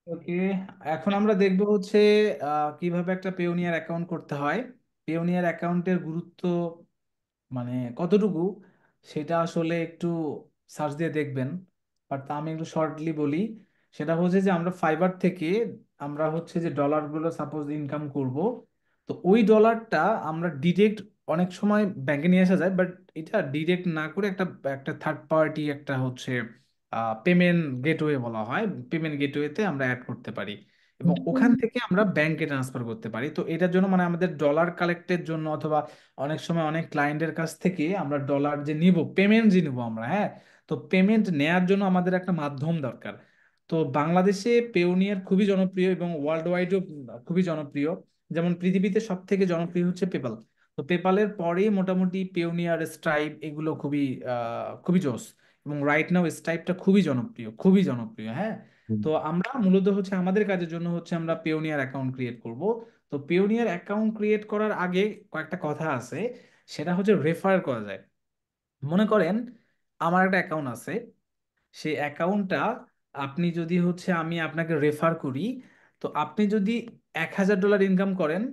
ওকে, এখন আমরা দেখবো হচ্ছে কিভাবে একটা পেওনিয়ার অ্যাকাউন্ট করতে হয়। পেওনিয়ার অ্যাকাউন্টের গুরুত্ব মানে কতটুকু সেটা আসলে একটু সার্চ দিয়ে দেখবেন। বাট তা আমি একটু শর্টলি বলি। সেটা হচ্ছে যে আমরা ফাইবার থেকে আমরা হচ্ছে যে ডলারগুলো সাপোজ ইনকাম করব, তো ওই ডলারটা আমরা ডিরেক্ট অনেক সময় ব্যাংকে নিয়ে আসা যায়, বাট এটা ডিরেক্ট না করে একটা একটা থার্ড পার্টি একটা হচ্ছে পেমেন্ট গেটওয়ে বলা হয়, পেমেন্ট গেটওয়েতে আমরা অ্যাড করতে পারি এবং ওখান থেকে আমরা ব্যাংকে ট্রান্সফার করতে পারি। তো এটার জন্য মানে আমাদের ডলার কালেক্টের জন্য অথবা অনেক সময় অনেক ক্লায়েন্টের কাছ থেকে আমরা ডলার যে নিব, পেমেন্ট যে নিব আমরা, হ্যাঁ, তো পেমেন্ট নেয়ার জন্য আমাদের একটা মাধ্যম দরকার। তো বাংলাদেশে পেওনিয়ার খুবই জনপ্রিয় এবং ওয়ার্ল্ড ওয়াইডও খুবই জনপ্রিয়। যেমন পৃথিবীতে সব থেকে জনপ্রিয় হচ্ছে পেপাল। তো পেপালের পরেই মোটামুটি পেওনিয়ার, স্ট্রাইপ এগুলো খুবই খুবই জোস। এবং রাইট নাও স্ট্রাইপটা খুবই জনপ্রিয়, খুবই জনপ্রিয়, হ্যাঁ। হুম। তো আমরা মূলত হচ্ছে আমাদের কাজের জন্য হচ্ছে আমরা পেওনিয়ার অ্যাকাউন্ট ক্রিয়েট করব। তো পেওনিয়ার অ্যাকাউন্ট ক্রিয়েট করার আগে কয়েকটা কথা আছে, সেটা হচ্ছে রেফার করা যায়। মনে করেন আমার একটা অ্যাকাউন্ট আছে, সেই অ্যাকাউন্টটা আপনি যদি হচ্ছে আমি আপনাকে রেফার করি, তো আপনি যদি $1,000 ইনকাম করেন,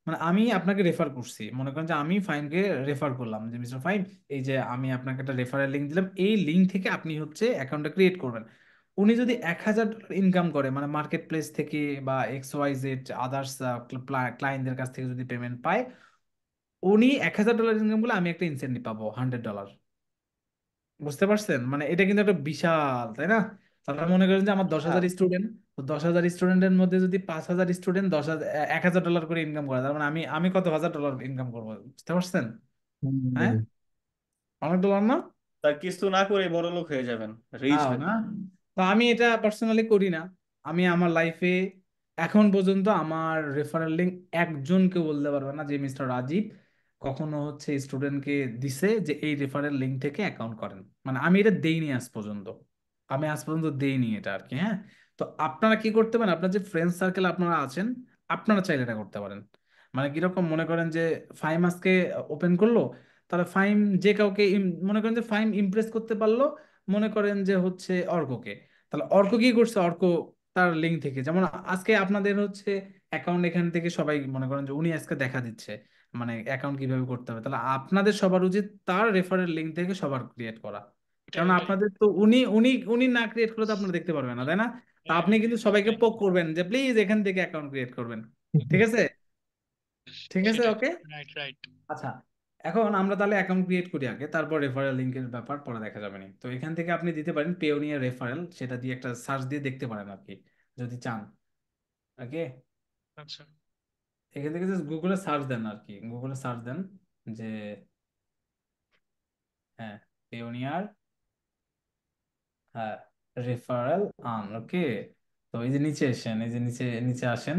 মানে আমি আপনাকে রেফার করছি, মনে করেন যে আমি ফাইমকে রেফার করলাম যে মিস্টার ফাইম, এই যে আমি আপনাকে একটা রেফারেল লিঙ্ক দিলাম, এই লিঙ্ক থেকে আপনি হচ্ছে অ্যাকাউন্টটা ক্রিয়েট করবেন। উনি যদি $1,000 ইনকাম করে মানে মার্কেট প্লেস থেকে বা XYZ আদার্স ক্লায়েন্টদের কাছ থেকে যদি পেমেন্ট পায়, উনি $1,000 ইনকাম করলে আমি একটা ইনসেন্টিভ পাবো $100। বুঝতে পারছেন? মানে এটা কিন্তু একটা বিশাল, তাই না? তারপরে মনে করেন যে আমার দশ হ্যাঁ। হাজার স্টুডেন্ট, তো 10,000 স্টুডেন্টের মধ্যে যদি 5,000 স্টুডেন্ট 10,000 $1,000 করে ইনকাম করে, তার মানে আমি আমি কত $1,000 ইনকাম করবো? বুঝতে পারছেন? হ্যাঁ, হুম। অনেক ডলার না? তার কিছু না করে বড় লোক হয়ে যাবেন, রিচ তাও হয়ে না? যাবেন। তো আমি এটা পার্সোনালি করি না। আমি আমার লাইফে এখন পর্যন্ত আমার রেফারেল লিঙ্ক একজনকে বলতে পারবে না যে মিস্টার রাজীব কখনো হচ্ছে স্টুডেন্টকে দিছে যে এই রেফারেল লিঙ্ক থেকে অ্যাকাউন্ট করেন, মানে আমি এটা দেইনি আজ পর্যন্ত। আমি আজ পর্যন্ত দেইনি এটা আর কি, হ্যাঁ। তো আপনারা কি করতে পারেন, আপনার যে ফ্রেন্ড সার্কেল আপনারা আছেন, আপনারা চাইলে এটা করতে পারেন। মানে কিরকম, মনে করেন যে ফাইম আজকে ওপেন করলো, তাহলে ফাইম যে কাউকে মনে করেন যে ফাইম ইমপ্রেস করতে পারলো, মনে করেন যে হচ্ছে অর্ককে, তাহলে অর্ক কি করছে, অর্ক তার লিঙ্ক থেকে, যেমন আজকে আপনাদের হচ্ছে অ্যাকাউন্ট এখান থেকে সবাই মনে করেন যে উনি আজকে দেখা দিচ্ছে মানে অ্যাকাউন্ট কিভাবে করতে হবে, তাহলে আপনাদের সবার উচিত তার রেফারেল লিঙ্ক থেকে সবার ক্রিয়েট করা। ওটাই কারণ ওটাই আপনাদের তো উনি উনি উনি না ক্রিয়েট করলে তো আপনারা দেখতে পারবেন না, তাই না? তা হ্যাঁ আপনি কিন্তু সবাইকে ওটাই পোক করবেন যে প্লিজ এখান থেকে অ্যাকাউন্ট ক্রিয়েট করবেন। ঠিক আছে? ঠিক আছে, সেটাই। ওকে। Right right. আচ্ছা, এখন আমরা তাহলে অ্যাকাউন্ট ক্রিয়েট করি আগে, তারপর রেফারেল লিংকের ব্যাপার পরে দেখা যাবে না। তো এখান থেকে আপনি দিতে পারেন পেওনিয়ার রেফারেল, সেটা দিয়ে একটা সার্চ দিয়ে দেখতে পারেন আর কি, যদি চান। ওকে, আচ্ছা। এখান থেকে জাস্ট গুগলে সার্চ দেন আর কি, গুগলে সার্চ দেন যে হ্যাঁ পেওনিয়ার, হ্যাঁ, রেফারেল আর্ন, ওকে। তো এই যে নিচে আসেন, এই যে নিচে নিচে আসেন,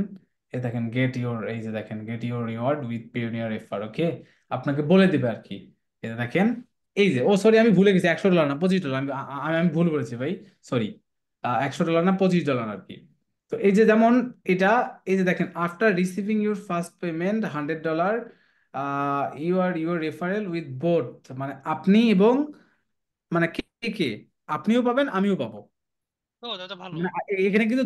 এই দেখেন গেট ইওর, এই যে দেখেন get your reward with Payoneer refer, okay. আপনাকে বলে দিবে আর কি। এই যে দেখেন, এই যে, ও সরি আমি ভুলে গেছি, $100 না $25, আমি আমি ভুল বলেছি ভাই, সরি। $100 না $25 আর কি। তো এই যে যেমন এটা, এই যে দেখেন after receiving your first payment $100, your referral with both, মানে আপনি এবং মানে কে কে, আপনিও পাবেন আমিও পাবো। ও দাদা ভালো। মানে এখানে কিন্তু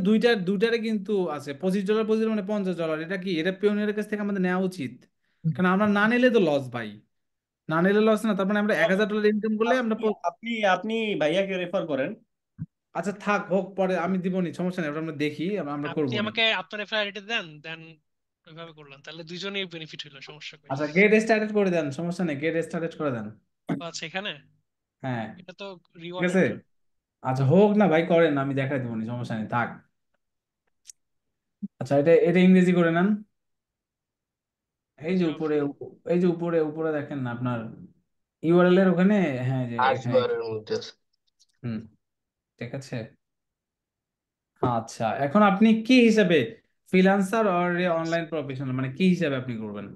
দুইটারে কিন্তু আছে, $25 $25 মানে $50, এটা কি, এটা পিওনিয়ারের কাছ থেকে আমাদের নেওয়া উচিত। কারণ আমরা না নিলে তো লস ভাই, না নিলে লস না, তার মানে আমরা $1,000 ইনকাম করলে আমরা আপনি আপনি আপনি ভাইয়াকে রেফার করেন। আচ্ছা থাক হোক, পরে আমি দিবনি, সমস্যা নেই, ওটা আমরা দেখি, আমরা আপনি করবো নি। আমাকে আপনার রেফারেলিটি দেন দেন, ওইভাবে করলাম তাহলে দুইজনেই বেনিফিট হইলো, সমস্যা কই। আচ্ছা গেট স্টার্টেড করে দেন, সমস্যা নেই, গেট স্টার্টেড করে দেন। ও আচ্ছা এখানে হ্যাঁ, এটা তো ঠিক রিওয়ার্ডের আছে। জন্য। আচ্ছা হোক না ভাই, করেন, আমি দেখাই দেবনি, সমস্যা নেই, থাক। আচ্ছা এটা এটা ইংরেজি করে নেন। এই যে ইংরেজি উপরে, অপশন। এই যে উপরে উপরে দেখেন না আপনার ইউআরএল এর ওখানে, হ্যাঁ যে সার্চ এখানে, বারের মধ্যে আছে। হুম, ঠিক আছে। আচ্ছা, এখন আপনি কি হিসাবে, ফ্রিল্যান্সার আর অনলাইন প্রফেশনাল, মানে কি হিসাবে আপনি করবেন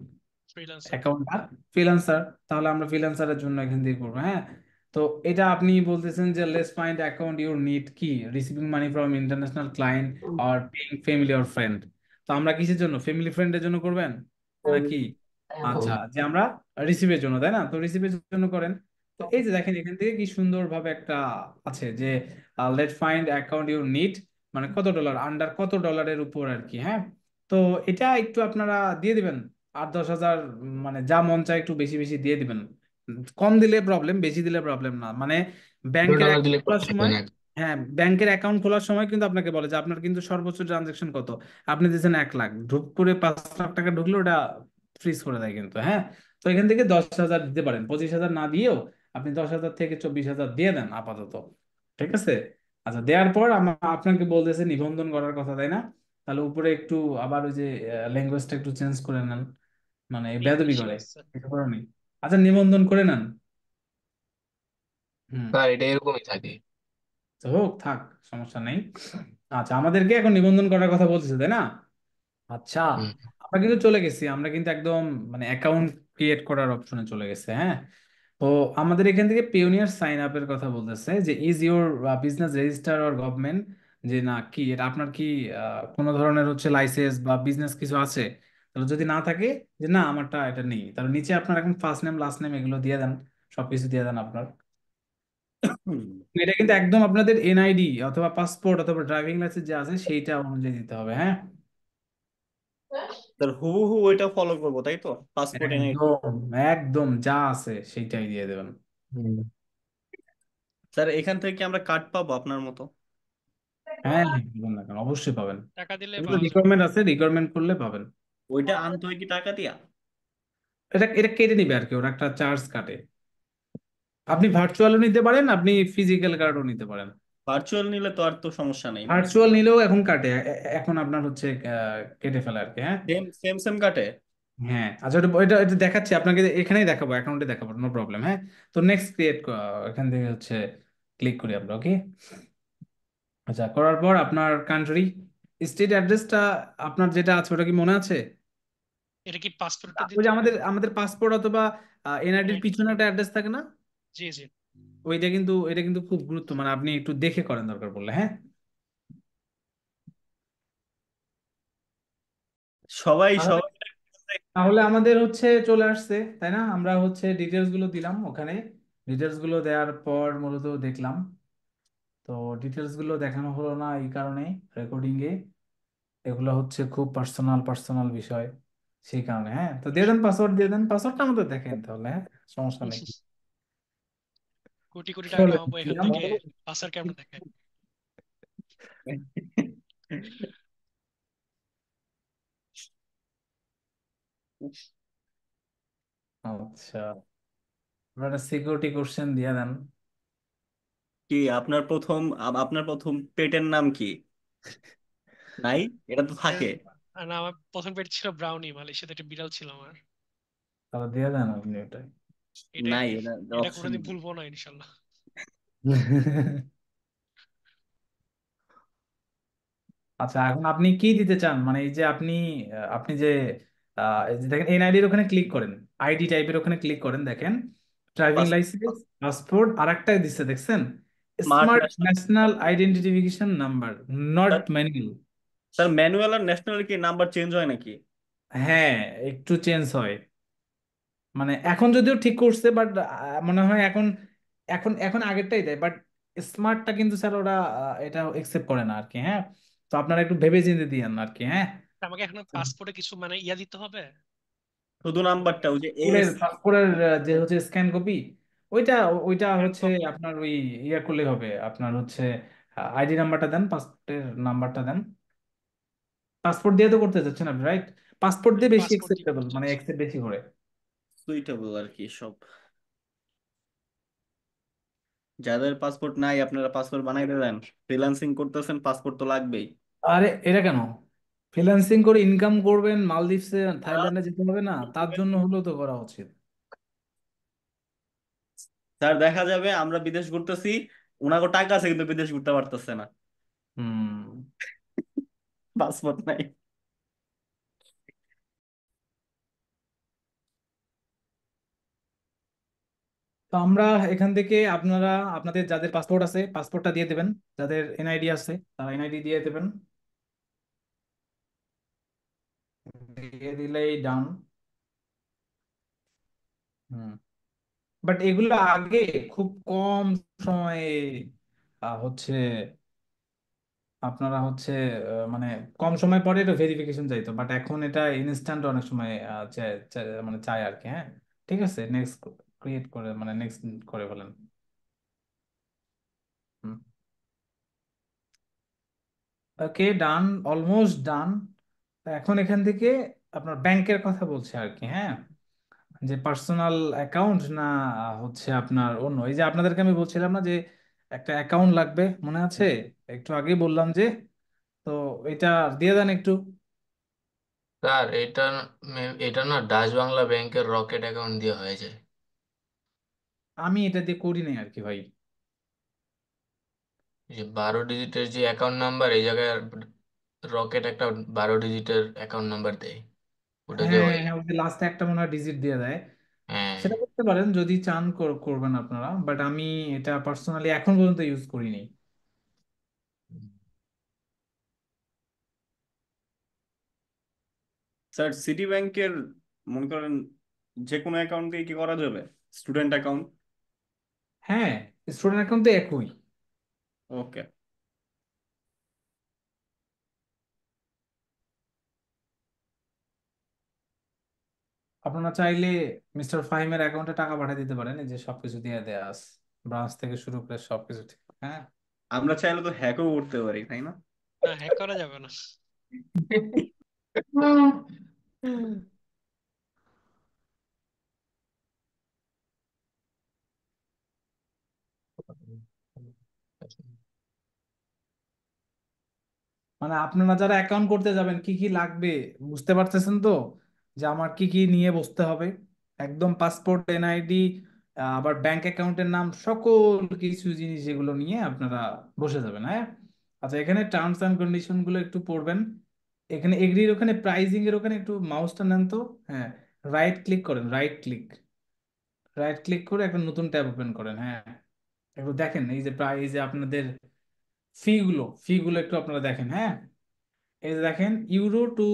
ফ্রিল্যান্সার। অ্যাকাউন্টটা? ফ্রিল্যান্সার, তাহলে আমরা ফ্রিল্যান্সারের জন্য এখান দিয়ে করবো, হ্যাঁ। তো এটা আপনি বলতেছেন যে let's find account your need কি, receiving money from international client আর পেইং ফ্যামিলি অর ফ্রেন্ড। তো আমরা কিসের জন্য, ফ্যামিলি ফ্রেন্ডের জন্য করবেন নাকি? আচ্ছা, যে আমরা রিসিভের জন্য, তাই না? তো রিসিভের জন্য করেন। তো এই যে দেখেন এখান থেকে কি সুন্দর ভাবে একটা আছে যে let find account your need, মানে কত ডলার, আন্ডার কত ডলারের উপর আর কি। হ্যাঁ, তো এটা একটু আপনারা দিয়ে দিবেন 8-10 হাজার, মানে যা মন চায় একটু বেশি বেশি দিয়ে দিবেন। কম দিলে প্রবলেম, বেশি দিলে প্রবলেম না। মানে ব্যাংকের $2 অ্যাকাউন্ট দিলে খোলার প্রবলেম সময়, না। হ্যাঁ ব্যাংকের অ্যাকাউন্ট খোলার সময় কিন্তু আপনাকে বলে যে আপনার কিন্তু সর্বোচ্চ ট্রানজেকশন কত। আপনি দিচ্ছেন 1 লাখ, ঢুক করে 5 লাখ টাকা ঢুকলে ওটা ফ্রিজ করে দেয় কিন্তু। হ্যাঁ, তো এখান থেকে 10 হাজার দিতে পারেন, 25 হাজার না দিয়েও আপনি 10 হাজার থেকে 24 হাজার দিয়ে দেন আপাতত। ঠিক আছে? আচ্ছা, দেওয়ার পর আপনাকে বলতেছে নিবন্ধন করার কথা, তাই না? তাহলে উপরে একটু আবার ওই যে ল্যাঙ্গুয়েজটা একটু চেঞ্জ করে নেন, মানে বেয়াদবি ইংলিশে করে আছে। এটা করেনি। আচ্ছা, নিবন্ধন করে নেন। হুম। স্যার এটা এরকমই থাকে। তো হোক, থাক, সমস্যা নেই। আচ্ছা, আমাদেরকে এখন নিবন্ধন করার কথা বলতেছে, তাই না? আচ্ছা, হুম। আমরা কিন্তু চলে গেছি, আমরা কিন্তু একদম মানে অ্যাকাউন্ট ক্রিয়েট করার অপশনে চলে গেছে। হ্যাঁ, তো আমাদের এখান থেকে পিওনিয়ার সাইন আপের কথা বলতেছে যে is your business register or government, যে না কি এটা আপনার কি কোনো ধরনের হচ্ছে লাইসেন্স বা বিজনেস কিছু আছে। তাহলে যদি না থাকে, যে না আমারটা এটা নেই, তাহলে নিচে আপনার এখন ফার্স্ট নেম লাস্ট নেম এগুলো দিয়ে দেন, সবকিছু দিয়ে দেন আপনার। এটা কিন্তু একদম আপনাদের এনআইডি অথবা পাসপোর্ট অথবা ড্রাইভিং লাইসেন্স যে আছে সেইটা অনুযায়ী দিতে হবে। হ্যাঁ, স্যার হুবহু ওইটা ফলো করবো তাই তো, পাসপোর্ট এনে? একদম একদম যা আছে সেইটাই দিয়ে দেবেন। হুম। স্যার এখান থেকে কি আমরা কার্ড পাবো আপনার মতো? হ্যাঁ হ্যাঁ, দিবেন না কেন, অবশ্যই পাবেন। টাকা দিলে এগুলো পাওয়া যাবে। রিকোয়ারমেন্ট আছে, রিকোয়ারমেন্ট করলে পাবেন। ওইটা আনতে হয় কি টাকা দিয়া? এটা এটা কেটে নিবে আর কি, ওরা একটা চার্জ কাটে। আপনি ভার্চুয়ালও নিতে পারেন, আপনি ফিজিক্যাল কার্ডও নিতে পারেন। ভার্চুয়াল নিলে তো আর তো সমস্যা নেই না? ভার্চুয়াল নিলেও এখন কাটে, এখন আপনার হচ্ছে কেটে ফেলে আর কি। হ্যাঁ, সেম সেম সেম কাটে? হ্যাঁ। আচ্ছা, এটা এটা এটা দেখাচ্ছি আপনাকে, এখানেই দেখাবো, অ্যাকাউন্টে দেখাবো, নো প্রবলেম। হ্যাঁ, তো নেক্সট ক্রিয়েট, এখান থেকে হচ্ছে ক্লিক করি আমরা। ওকে, আচ্ছা, করার পর আপনার কান্ট্রি স্টেট অ্যাড্রেসটা আপনার যেটা আছে ওটা কি মনে আছে? এটা কি পাসপোর্টে ওই দিতে যে হবে? আমাদের আমাদের পাসপোর্ট অথবা এনআইডির এনআইডি। পিছনে একটা অ্যাড্রেস থাকে না? জি জি। ওইটা কিন্তু, এটা কিন্তু খুব গুরুত্ব, মানে আপনি একটু দেখে করেন দরকার পড়লে। হ্যাঁ, সবাই তাহলে সবাই তাহলে আমাদের হচ্ছে চলে আসছে, তাই না? আমরা হচ্ছে ডিটেলস গুলো দিলাম ওখানে, ডিটেলস গুলো দেওয়ার পর মূলত দেখলাম, তো ডিটেলস গুলো দেখানো হলো না এই কারণে রেকর্ডিং এ, এগুলো হচ্ছে খুব পার্সোনাল পার্সোনাল বিষয়, সেই কারণে। হ্যাঁ, তো দিয়ে দেন পাসওয়ার্ড, দিয়ে দেন পাসওয়ার্ডটা আমাদের দেখেন তাহলে। হ্যাঁ, সমস্যা নেই। কোটি কোটি টাকা চলে কামাবো এখান দিলাম। থেকে, পাসার কেমন দেখায়? আচ্ছা, আপনারা সিকিউরিটি কোশ্চেন দিয়ে দেন। কি আপনার প্রথম পেটের নাম কি? নাই? এটা তো থাকে। আর না, আমার প্রথম পেট ছিল ব্রাউনি, মালয়েশিয়াতে একটা বিড়াল ছিল আমার। তাহলে দিয়ে দেন আপনি ওটাই। এটা নাই, এটা এটা অপশন। কোনোদিন ভুলবো না ইনশাল্লাহ। আচ্ছা, এখন আপনি কি দিতে চান, মানে এই যে আপনি আপনি যে এই যে দেখেন এনআইডির ওখানে ক্লিক করেন, আইডি টাইপের ওখানে ক্লিক করেন, দেখেন ড্রাইভিং লাইসেন্স, পাসপোর্ট, আর একটা দিচ্ছে দেখছেন, smart smart national. National identification number, not manual. Sir manual আর ন্যাশনাল কি নাম্বার চেঞ্জ হয় নাকি? হ্যাঁ, একটু চেঞ্জ হয়, মানে এখন যদিও ঠিক করছে, বাট মনে হয় এখন এখন এখন আগেরটাই দেয়, বাট স্মার্টটা কিন্তু স্যার ওরা এটা একসেপ্ট করে না আর কি। হ্যাঁ, তো আপনারা একটু ভেবে চিন্তে দিয়েন আর কি। হ্যাঁ, তা আমাকে এখন পাসপোর্টে কিছু মানে ইয়া দিতে হবে? শুধু নাম্বারটা ওই যে পাসপোর্টের এস? পাসপোর্টের যে হচ্ছে স্ক্যান কপি, ওইটা ওইটা হ্যান্ড হচ্ছে কপি? আপনার ওই ইয়া করলেই হবে, আপনার হচ্ছে আইডি নাম্বারটা দেন, পাসপোর্টের নাম্বারটা দেন। পাসপোর্ট দিয়ে তো করতে চাচ্ছেন আপনি, রাইট? পাসপোর্ট দিয়ে বেশি পাসপোর্ট দিয়ে একসেপ্টেবল, করতে মানে চাচ্ছি। একসেপ্ট বেশি করে। সুইটেবল আর কি সব। যাদের পাসপোর্ট নাই আপনারা পাসপোর্ট বানাই দেন। ফ্রিল্যান্সিং করতেছেন, পাসপোর্ট তো লাগবেই। আরে এটা কেন, ফ্রিল্যান্সিং করে ইনকাম করবেন, মালদ্বীপসে থাইল্যান্ডে যেতে হবে না, তার জন্য হলেও তো করা উচিত। স্যার দেখা যাবে আমরা বিদেশ ঘুরতেছি, ওনাকে টাকা আছে কিন্তু বিদেশ ঘুরতে পারতেছে না, হুম। পাসপোর্ট নাই। তো আমরা এখান থেকে আপনারা আপনাদের যাদের পাসপোর্ট আছে পাসপোর্টটা দিয়ে দেবেন, যাদের এনআইডি আছে তারা এনআইডি দিয়ে দেবেন, দিয়ে দিলেই ডান। হুম, বাট এগুলো আগে খুব কম সময়ে হচ্ছে আপনারা হচ্ছে মানে কম সময় পরে এটা ভেরিফিকেশন চাইতো, বাট এখন এটা ইনস্ট্যান্ট অনেক সময় মানে চায় আর কি। হ্যাঁ, ঠিক আছে, নেক্সট ক্রিয়েট করে মানে নেক্সট করে ফেলেন। ওকে, ডান, অলমোস্ট ডান। এখন এখান থেকে আপনার ব্যাংকের কথা বলছে আর কি। হ্যাঁ, যে পার্সোনাল অ্যাকাউন্ট না হচ্ছে আপনার অন্য, এই যে আপনাদেরকে আমি বলছিলাম না যে একটা অ্যাকাউন্ট লাগবে, মনে আছে? একটু আগেই বললাম যে, তো এটা দিয়ে দেন একটু। স্যার এটা না ডাচ বাংলা ব্যাংকের রকেট অ্যাকাউন্ট দিয়ে হয়ে যায়। আমি এটা দিয়ে করি নাই আর কি ভাই। এই যে 12 ডিজিটের যে অ্যাকাউন্ট নাম্বার, এই জায়গায় রকেট একটা 12 ডিজিটের অ্যাকাউন্ট নাম্বার দেয়, ওটা দিয়ে হ্যাঁ হয়। হ্যাঁ, ওই যে লাস্টে একটা মনে হয় ডিজিট দিয়ে দেয়। হ্যাঁ। সেটা করতে পারেন যদি চান, করবেন আপনারা, বাট আমি এটা পার্সোনালি এখন পর্যন্ত ইউজ করিনি। স্যার সিটি ব্যাংকের মনে করেন যে কোনো অ্যাকাউন্ট দিয়ে কি করা যাবে? Student account? হ্যাঁ, স্টুডেন্ট অ্যাকাউন্ট তো একই। ওকে। আপনারা চাইলে মিস্টার ফাহিমের অ্যাকাউন্টে টাকা পাঠিয়ে দিতে পারেন, এই যে সবকিছু দিয়ে দেয়া আছে, ব্রাঞ্চ থেকে শুরু করে সবকিছু ঠিক। হ্যাঁ। আমরা চাইলে তো হ্যাকও করতে পারি, তাই না? না, হ্যাক করা যাবে না। মানে আপনারা যারা অ্যাকাউন্ট করতে যাবেন কি কি লাগবে বুঝতে পারতেছেন তো, যে আমার কি কি নিয়ে বসতে হবে? একদম পাসপোর্ট, এনআইডি, আবার ব্যাংক অ্যাকাউন্টের নাম, সকল কিছু জিনিস যেগুলো নিয়ে আপনারা বসে যাবেন। হ্যাঁ, আচ্ছা, এখানে টার্মস অ্যান্ড কন্ডিশন গুলো একটু পড়বেন। এখানে এগ্রির ওখানে প্রাইজিং এর ওখানে একটু মাউসটা নেন তো। হ্যাঁ, রাইট ক্লিক করেন, রাইট ক্লিক, রাইট ক্লিক করে একটা নতুন ট্যাব ওপেন করেন। হ্যাঁ, একটু দেখেন এই যে প্রাইস, যে আপনাদের ফি গুলো একটু আপনারা দেখেন। হ্যাঁ, এই যে দেখেন euro to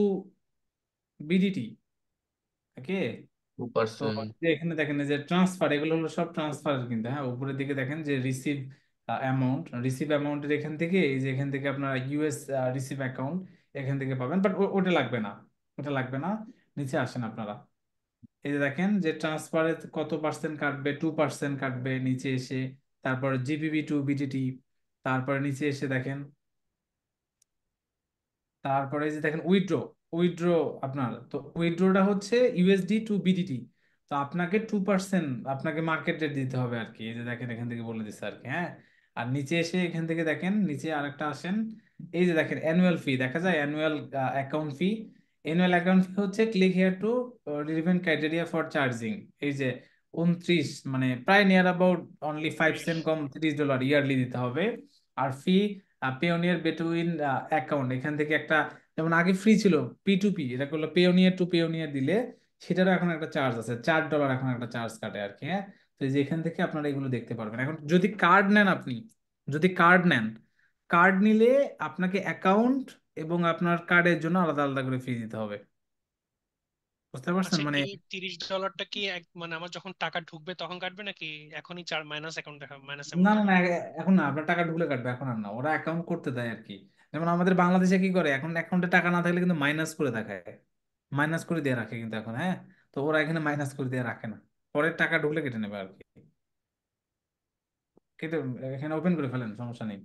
BDT. Okay, two তো পার্সেন্ট যে এখানে দেখেন এই যে ট্রান্সফার, এগুলো হলো সব ট্রান্সফার কিন্তু। হ্যাঁ, উপরের দিকে দেখেন যে রিসিভ অ্যামাউন্টের এখান থেকে, এই যে এখান থেকে আপনারা ইউএস রিসিভ অ্যাকাউন্ট এখান থেকে পাবেন, বাট ওটা লাগবে না, ওটা লাগবে না। নিচে আসেন আপনারা, এই যে দেখেন যে ট্রান্সফারে কত পার্সেন্ট কাটবে, 2% কাটবে নিচে এসে। তারপর জিবিবি টু বিডিটি, তারপরে নিচে এসে দেখেন, তারপরে এই যে দেখেন উইথড্র, উইথড্র আপনার তো উইথড্রটা হচ্ছে ইউএসডি টু বিডিটি। তো আপনাকে 2% আপনাকে মার্কেট রেট দিতে হবে আর কি, এই যে দেখেন এখান থেকে বলে দিচ্ছে আর কি। হ্যাঁ, আর নিচে এসে এখান থেকে দেখেন, নিচে আরেকটা আসেন, এই যে দেখেন অ্যানুয়াল ফি দেখা যায়, annual account fee. Annual account fee হচ্ছে click here to relevant criteria for charging, এই যে 29, মানে প্রায় নিয়ার অ্যাবাউট অনলি 5 সেন্ট কম, $30 ইয়ারলি দিতে হবে। আর ফি পেওনিয়ার বিটুইন অ্যাকাউন্ট, এখান থেকে একটা, যেমন আগে ফ্রি ছিল পি টু পি, এটা করলো পেওনিয়ার টু পেওনিয়ার দিলে সেটারও এখন একটা চার্জ আছে, $4 এখন একটা চার্জ কাটে আর কি। হ্যাঁ, তো এই যে এখান থেকে আপনারা এগুলো দেখতে পারবেন। এখন যদি কার্ড নেন আপনি, যদি কার্ড নেন, কার্ড নিলে আপনাকে অ্যাকাউন্ট এবং আপনার কার্ডের জন্য আলাদা আলাদা করে ফি দিতে হবে। বুঝতে পারছেন আচ্ছা, মানে? এই $30টা কি মানে আমার যখন টাকা ঢুকবে তখন কাটবে, নাকি এখনই চার মাইনাস অ্যাকাউন্ট দেখাবে, মাইনাস না অ্যামাউন্ট না না, দেখাবে? এখন না, আপনার টাকা ঢুকলে কাটবে, এখন আর না, ওরা অ্যাকাউন্ট করতে দেয় আর কি। যেমন আমাদের বাংলাদেশে কি করে, এখন অ্যাকাউন্টে টাকা না থাকলে কিন্তু মাইনাস করে দেখায়, মাইনাস করে দিয়ে রাখে কিন্তু এখন। হ্যাঁ, তো ওরা এখানে মাইনাস করে দিয়ে রাখে না, পরে টাকা ঢুকলে কেটে নেবে আর কি। কেটে এখানে ওপেন করে ফেলেন, সমস্যা নেই।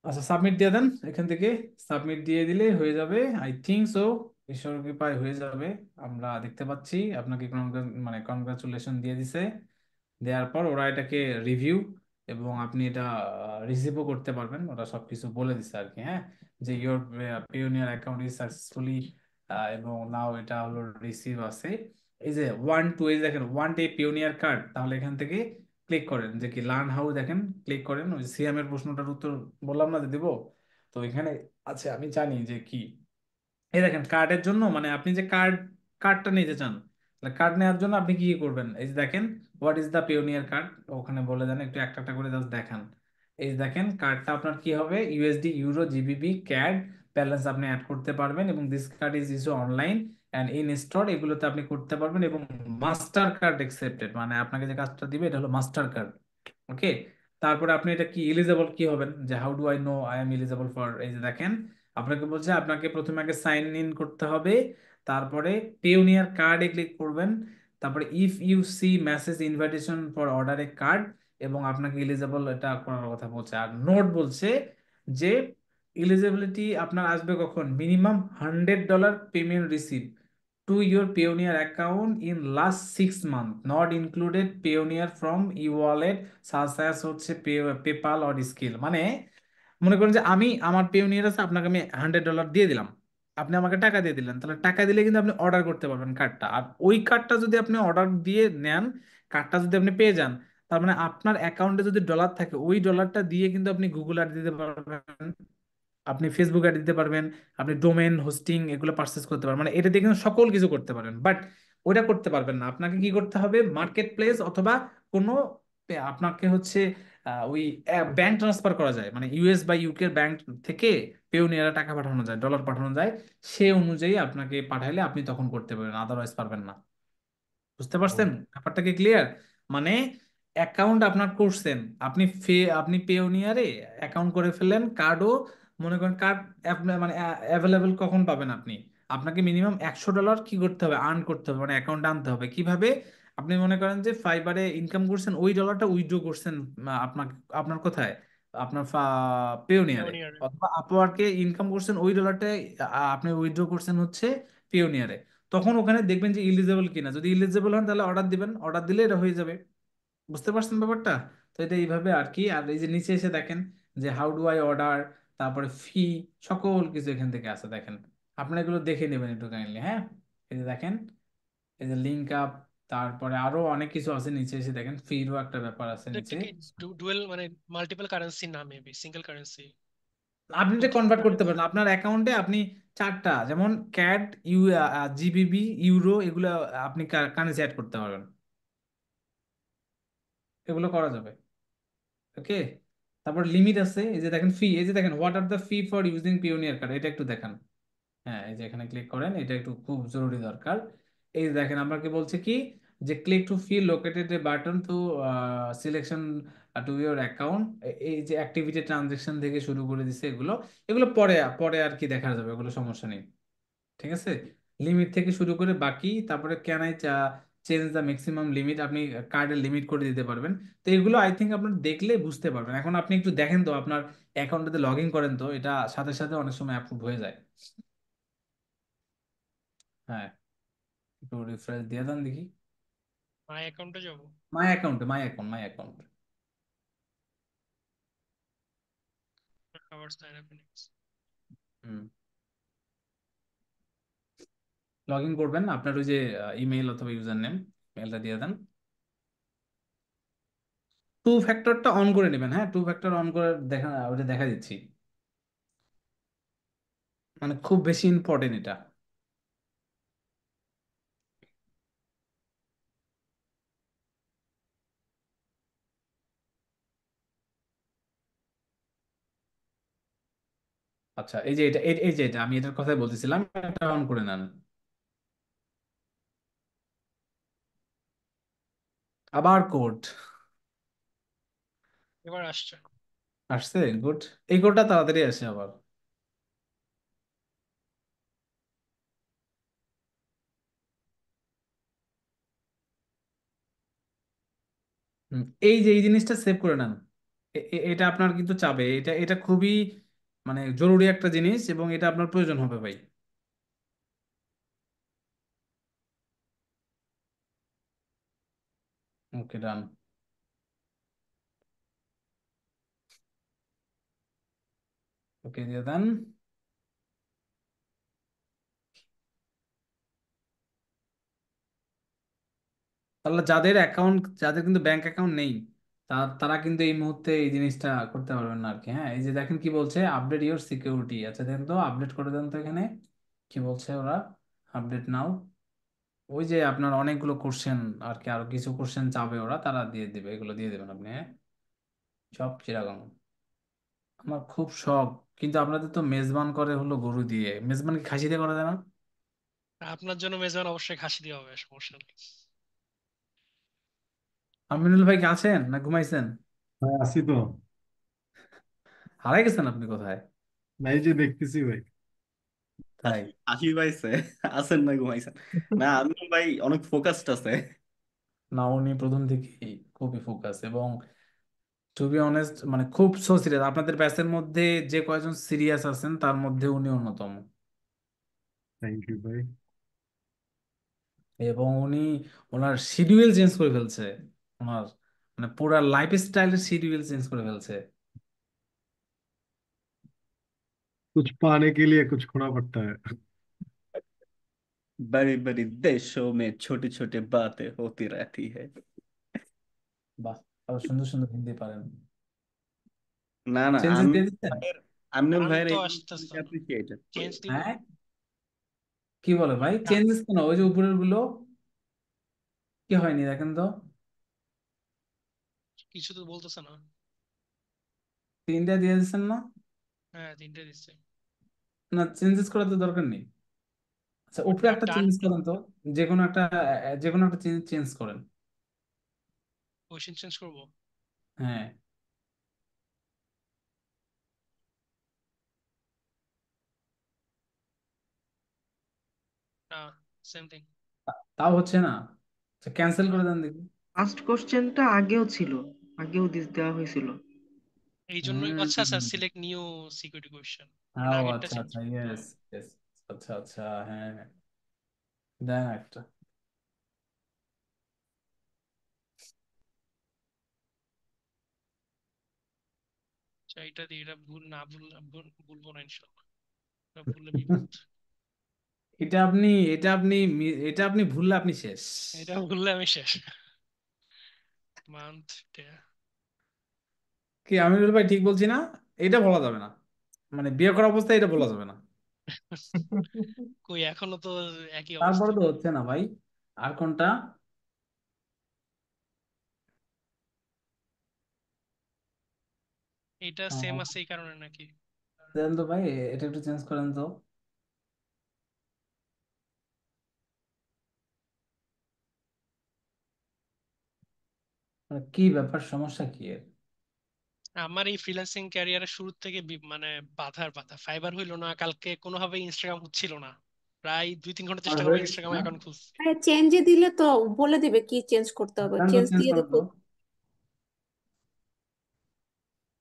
আচ্ছা, সাবমিট দিয়ে দেন এখান থেকে, সাবমিট দিয়ে দিলে হয়ে যাবে আই থিঙ্ক সো। ঈশ্বর কৃপায় হয়ে যাবে, আমরা দেখতে পাচ্ছি আপনাকে মানে কনগ্রাচুলেশন দিয়ে দিছে। দেওয়ার পর ওরা এটাকে রিভিউ, এবং আপনি এটা রিসিভও করতে পারবেন, ওরা সবকিছু বলে দিচ্ছে আর কি। হ্যাঁ, যে your pioneer account is successfully, এবং নাও এটা হলো রিসিভ আছে। এই যে এই যে দেখেন ওয়ান্ট এ পিওনিয়ার কার্ড, তাহলে এখান থেকে ক্লিক করেন যে কি লার্ন হাউ, দেখেন ক্লিক করেন, ওই সিএম এর প্রশ্নটার উত্তর বললাম না যে দিব, তো এখানে আছে, আমি জানি যে কি। এই দেখেন কার্ডের জন্য, মানে আপনি যে কার্ডটা নিতে চান, তাহলে কার্ড নেওয়ার জন্য আপনি কি কি করবেন, এই যে দেখেন what is the pioneer card, ওখানে বলে দেন, একটু একটা একটা করে জাস্ট দেখান। এই যে দেখেন কার্ডটা আপনার কি হবে, USD, euro, GBP, CAD, balance আপনি অ্যাড করতে পারবেন, এবং this card is issue online and in store, এগুলোতে আপনি করতে পারবেন, এবং মাস্টার কার্ড একসেপ্টেড, মানে আপনাকে যে কাজটা দিবে এটা হলো মাস্টার কার্ড। ওকে, তারপরে আপনি এটা কি এলিজেবল কি হবেন, যে how do I know I am eligible for, এই যে দেখেন আপনাকে বলছে আপনাকে প্রথমে আগে সাইন ইন করতে হবে, তারপরে পেওনিয়ার কার্ডে ক্লিক করবেন, তারপরে if you see message invitation for order a card, এবং আপনাকে এলিজেবল এটা করার কথা বলছে। আর নোট বলছে যে এলিজিবিলিটি আপনার আসবে কখন, minimum $100 payment receive to your Payoneer account in last 6 month, not included Payoneer from E wallet such as হচ্ছে পেপাল অর স্কিল। মানে মনে করেন যে আমি আমার পেওনিয়ার আছে, আপনাকে আমি $100 দিয়ে দিলাম, আপনি আমাকে টাকা দিয়ে দিলেন, তাহলে টাকা দিলে কিন্তু আপনি অর্ডার করতে পারবেন কার্ডটা। আর ওই কার্ডটা যদি আপনি অর্ডার দিয়ে নেন, কার্ডটা যদি আপনি পেয়ে যান, তার মানে আপনার অ্যাকাউন্টে যদি ডলার থাকে, ওই ডলারটা দিয়ে কিন্তু আপনি গুগল অ্যাড দিতে পারবেন, আপনি ফেসবুক অ্যাড দিতে পারবেন, আপনি ডোমেন হোস্টিং এগুলো পারচেস করতে পারবেন, মানে এটা দিয়ে কিন্তু সকল কিছু করতে পারবেন। বাট ওটা করতে পারবেন না, আপনাকে কি করতে হবে, মার্কেট প্লেস অথবা কোনো আপনাকে হচ্ছে ওই ব্যাংক ট্রান্সফার করা যায়, মানে ইউএস বা ইউকে ব্যাংক থেকে পেওনিয়ারে টাকা পাঠানো যায়, ডলার পাঠানো যায়, সে অনুযায়ী আপনাকে পাঠাইলে আপনি তখন করতে পারবেন, আদারওয়াইজ পারবেন না। বুঝতে পারছেন ব্যাপারটা কি ক্লিয়ার? মানে অ্যাকাউন্ট আপনার করছেন, আপনি পেওনিয়ারে অ্যাকাউন্ট করে ফেললেন, কার্ডও মনে করেন কার্ড মানে অ্যাভেলেবেল কখন পাবেন আপনি, আপনাকে মিনিমাম $100 কি করতে হবে, আর্ন করতে হবে, মানে অ্যাকাউন্টে আনতে হবে। কিভাবে? আপনি মনে করেন যে ফাইবারে ইনকাম করছেন, ওই ডলারটা উইথড্র করছেন আপনার আপনার কোথায়, আপনার পেওনিয়ারে, পিওনিয়ারে। অথবা আপওয়ার্কে ইনকাম করছেন, ওই ডলারটা আপনি উইথড্র করছেন হচ্ছে পিওনিয়ারে। তখন ওখানে দেখবেন যে ইলিজেবল কিনা, যদি ইলিজেবল হন তাহলে অর্ডার দিবেন, অর্ডার দিলে এটা হয়ে যাবে। বুঝতে পারছেন ব্যাপারটা? তো এটা এইভাবে আর কি। আর এই যে নিচে এসে দেখেন যে হাউ ডু আই অর্ডার, তারপরে ফি, সকল কিছু এখান থেকে আছে দেখেন, আপনারা এগুলো দেখে নেবেন একটু কাইন্ডলি। হ্যাঁ, এই যে দেখেন, এই যে লিঙ্ক আপ, তারপরে আরো অনেক কিছু আছে, নিচে এসে দেখেন ফিরও একটা ব্যাপার আছে এটা নিচে। একটা কি ডুয়েল মানে মাল্টিপল কারেন্সি না, মেবি সিঙ্গেল কারেন্সি? আপনি এটা বুকিং কনভার্ট করে। করতে পারেন আপনার অ্যাকাউন্টে, আপনি চারটা যেমন ক্যাড, জিবিবি, ইউরো, এগুলো আপনি কারেন্সি অ্যাড করতে পারবেন, এগুলো করা যাবে। ওকে, তারপর লিমিট আছে, এই যে দেখেন ফি, এই যে দেখেন what are the fee for using pioneer card, এটা একটু দেখেন। হ্যাঁ, এই যে এখানে ক্লিক করেন, এটা একটু খুব জরুরি দরকার। এই যে দেখেন আপনাকে বলছে কি, যে click to fee located a button to selection to your account, এই যে অ্যাক্টিভিটি ট্রানজেকশন থেকে শুরু করে দিছে, এগুলো এগুলো পরে পরে আর কি দেখা যাবে, এগুলো সমস্যা নেই। ঠিক আছে, লিমিট থেকে শুরু করে বাকি, তারপরে can I change the maximum limit, আপনি কার্ডের লিমিট করে দিতে পারবেন। তো এগুলো আই থিঙ্ক আপনার দেখলে বুঝতে পারবেন। এখন আপনি একটু দেখেন তো আপনার অ্যাকাউন্টে লগ ইন করেন, তো এটা সাথে সাথে অনেক সময় অ্যাপ্রুভ হয়ে যায়। হ্যাঁ, একটু রিফ্রেশ দিয়ে দেন দেখি। মাই অ্যাকাউন্টে যাবো। My account. আবার সাইন আপ। হুম, লগ ইন করবেন, আপনার ওই যে ইমেল অথবা ইউজার নেম, মেলটা দিয়ে দেন। টু ফ্যাক্টরটা অন করে নেবেন, হ্যাঁ, টু ফ্যাক্টর অন করে দেখা, ওটা দেখা দিচ্ছি, মানে খুব বেশি ইম্পর্টেন্ট এটা। আচ্ছা, এই যে এটা, এই যে এটা আমি এটার কথাই বলতেছিলাম, এটা অন করে নেন। আবার কোড এবার আসছে। আসছে, গুড। এই কোডটা তাড়াতাড়ি আসে আবার। এই যে এই জিনিসটা সেভ করে নেন, এটা আপনার কিন্তু চাবে, এটা এটা খুবই মানে জরুরি একটা জিনিস, এবং এটা আপনার প্রয়োজন হবে ভাই। ওকে, ডান। ওকে দিয়ে দেন। তাহলে যাদের অ্যাকাউন্ট, যাদের কিন্তু ব্যাংক অ্যাকাউন্ট নেই, তারা কিন্তু এই মুহূর্তে এই জিনিসটা করতে পারবেন না আর কি। হ্যাঁ, এই যে দেখেন কি বলছে, আপডেট ইউর সিকিউরিটি, আচ্ছা দেন তো, আপডেট করে দেন তো এখানে, কি বলছে ওরা, আপডেট নাও। ওই যে আপনার অনেকগুলো কোশ্চেন আর কি, আরো কিছু কোশ্চেন চাবে ওরা, তারা দিয়ে দিবে, এগুলো দিয়ে দেবেন আপনি। হ্যাঁ, সব চিরাগং। আমার খুব শখ, কিন্তু আপনাদের তো মেজবান করে হলো গরু দিয়ে, মেজবান কি খাসি দিয়ে করা যায় না? আপনার জন্য মেজবান অবশ্যই খাসি দিয়ে হবে, সমস্যা নেই। আমিনুল ভাই কি আছেন না ঘুমাইছেন? ভাই আছি তো। হারাই গেছেন আপনি কোথায়? ভাই যে দেখতেছি ভাই। তাই? হাসি পাইছে? আছেন না ঘুমাইছেন? না, আমি ভাই অনেক ফোকাসড আছে। না, উনি প্রথম থেকেই খুবই ফোকাস এবং টু বি অনেস্ট মানে খুব সো সিরিয়াস। আপনাদের ব্যাচের মধ্যে যে কয়জন সিরিয়াস আছেন তার মধ্যে উনি অন্যতম। থ্যাংক ইউ ভাই। এবং উনি ওনার শিডিউল চেঞ্জ করে ফেলছে। ওনার মানে পুরা লাইফ স্টাইলের শিডিউল চেঞ্জ করে ফেলছে। कुछ पाने के लिए कुछ खोना पड़ता है। बड़ी बड़ी देशों में छोटी छोटी बातें होती रहती है। বাহ, আরো সুন্দর সুন্দর হিন্দি পারেন। না না, চেঞ্জেস দিয়ে দিচ্ছেন? আমিনুল গান ভাইয়ের তো এই আসতেছে না। অ্যাপ্রিসিয়েটেড। চেঞ্জ দিব? হ্যাঁ, কি বলে ভাই? গা- চেঞ্জেস কেন? ওই যে উপরের গুলো কি হয়নি দেখেন তো। কিছু তো বলতেছে না। তিনটা দিয়ে দিচ্ছেন না? হ্যাঁ, তিনটে দিচ্ছে। না, চেঞ্জেস করার তো দরকার নেই। আচ্ছা, বাট উপরে একটা ডান, চেঞ্জ করেন তো। যে কোনো একটা চেঞ্জ চেঞ্জ করেন। কোয়েশ্চেন চেঞ্জ করবো? হ্যাঁ। না, সেম থিং। তাও হচ্ছে না। ক্যান্সেল করে দেন দেখি। ফার্স্ট কোশ্চেনটা আগেও ছিল, আগেও দেওয়া হয়েছিল। এই জন্যই আচ্ছা আচ্ছা, হুম। সিলেক্ট নিউ সিকিউরিটি কোয়েশ্চেন, মানে ও আগেরটা আচ্ছা চেঞ্জ। আচ্ছা, ইয়েস ইয়েস। আচ্ছা আচ্ছা, হ্যাঁ হ্যাঁ। দেন একটা। আচ্ছা, এটা দিয়ে, এটা ভুল না, ভুলবো না ইনশাল্লাহ। এটা ভুললে বিপদ। এটা আপনি ভুললে আপনি শেষ। এটা ভুললে আমি শেষ। Month day. কি আমিরুল ভাই ঠিক বলছি না? এটা বলা যাবে না, মানে বিয়ে করা অবস্থায় এটা বলা যাবে না। কই, এখনো তো একই তারপরে অবস্থা। তো হচ্ছে না ভাই। আর কোনটা? এটা সেম আহ, আছে এই কারণে নাকি? দেন তো ভাই, এটা একটু চেঞ্জ করেন তো। মানে কি ব্যাপার, সমস্যা কি এর? আমার এই ফ্রিল্যান্সিং ক্যারিয়ারের শুরু থেকে মানে বাধার বাধা, ফাইবার হইলো না, কালকে কোনোভাবে ইনস্টাগ্রাম হচ্ছিল না, প্রায় 2-3 ঘন্টা আর চেষ্টা হয়ে করবো গেছে ইনস্টাগ্রাম না? অ্যাকাউন্ট খুলছি। আরে চেঞ্জে দিলে তো বলে দিবে কি চেঞ্জ করতে হবে, দেন তো, চেঞ্জ চেঞ্জ দিয়ে করেন দেখো। তো।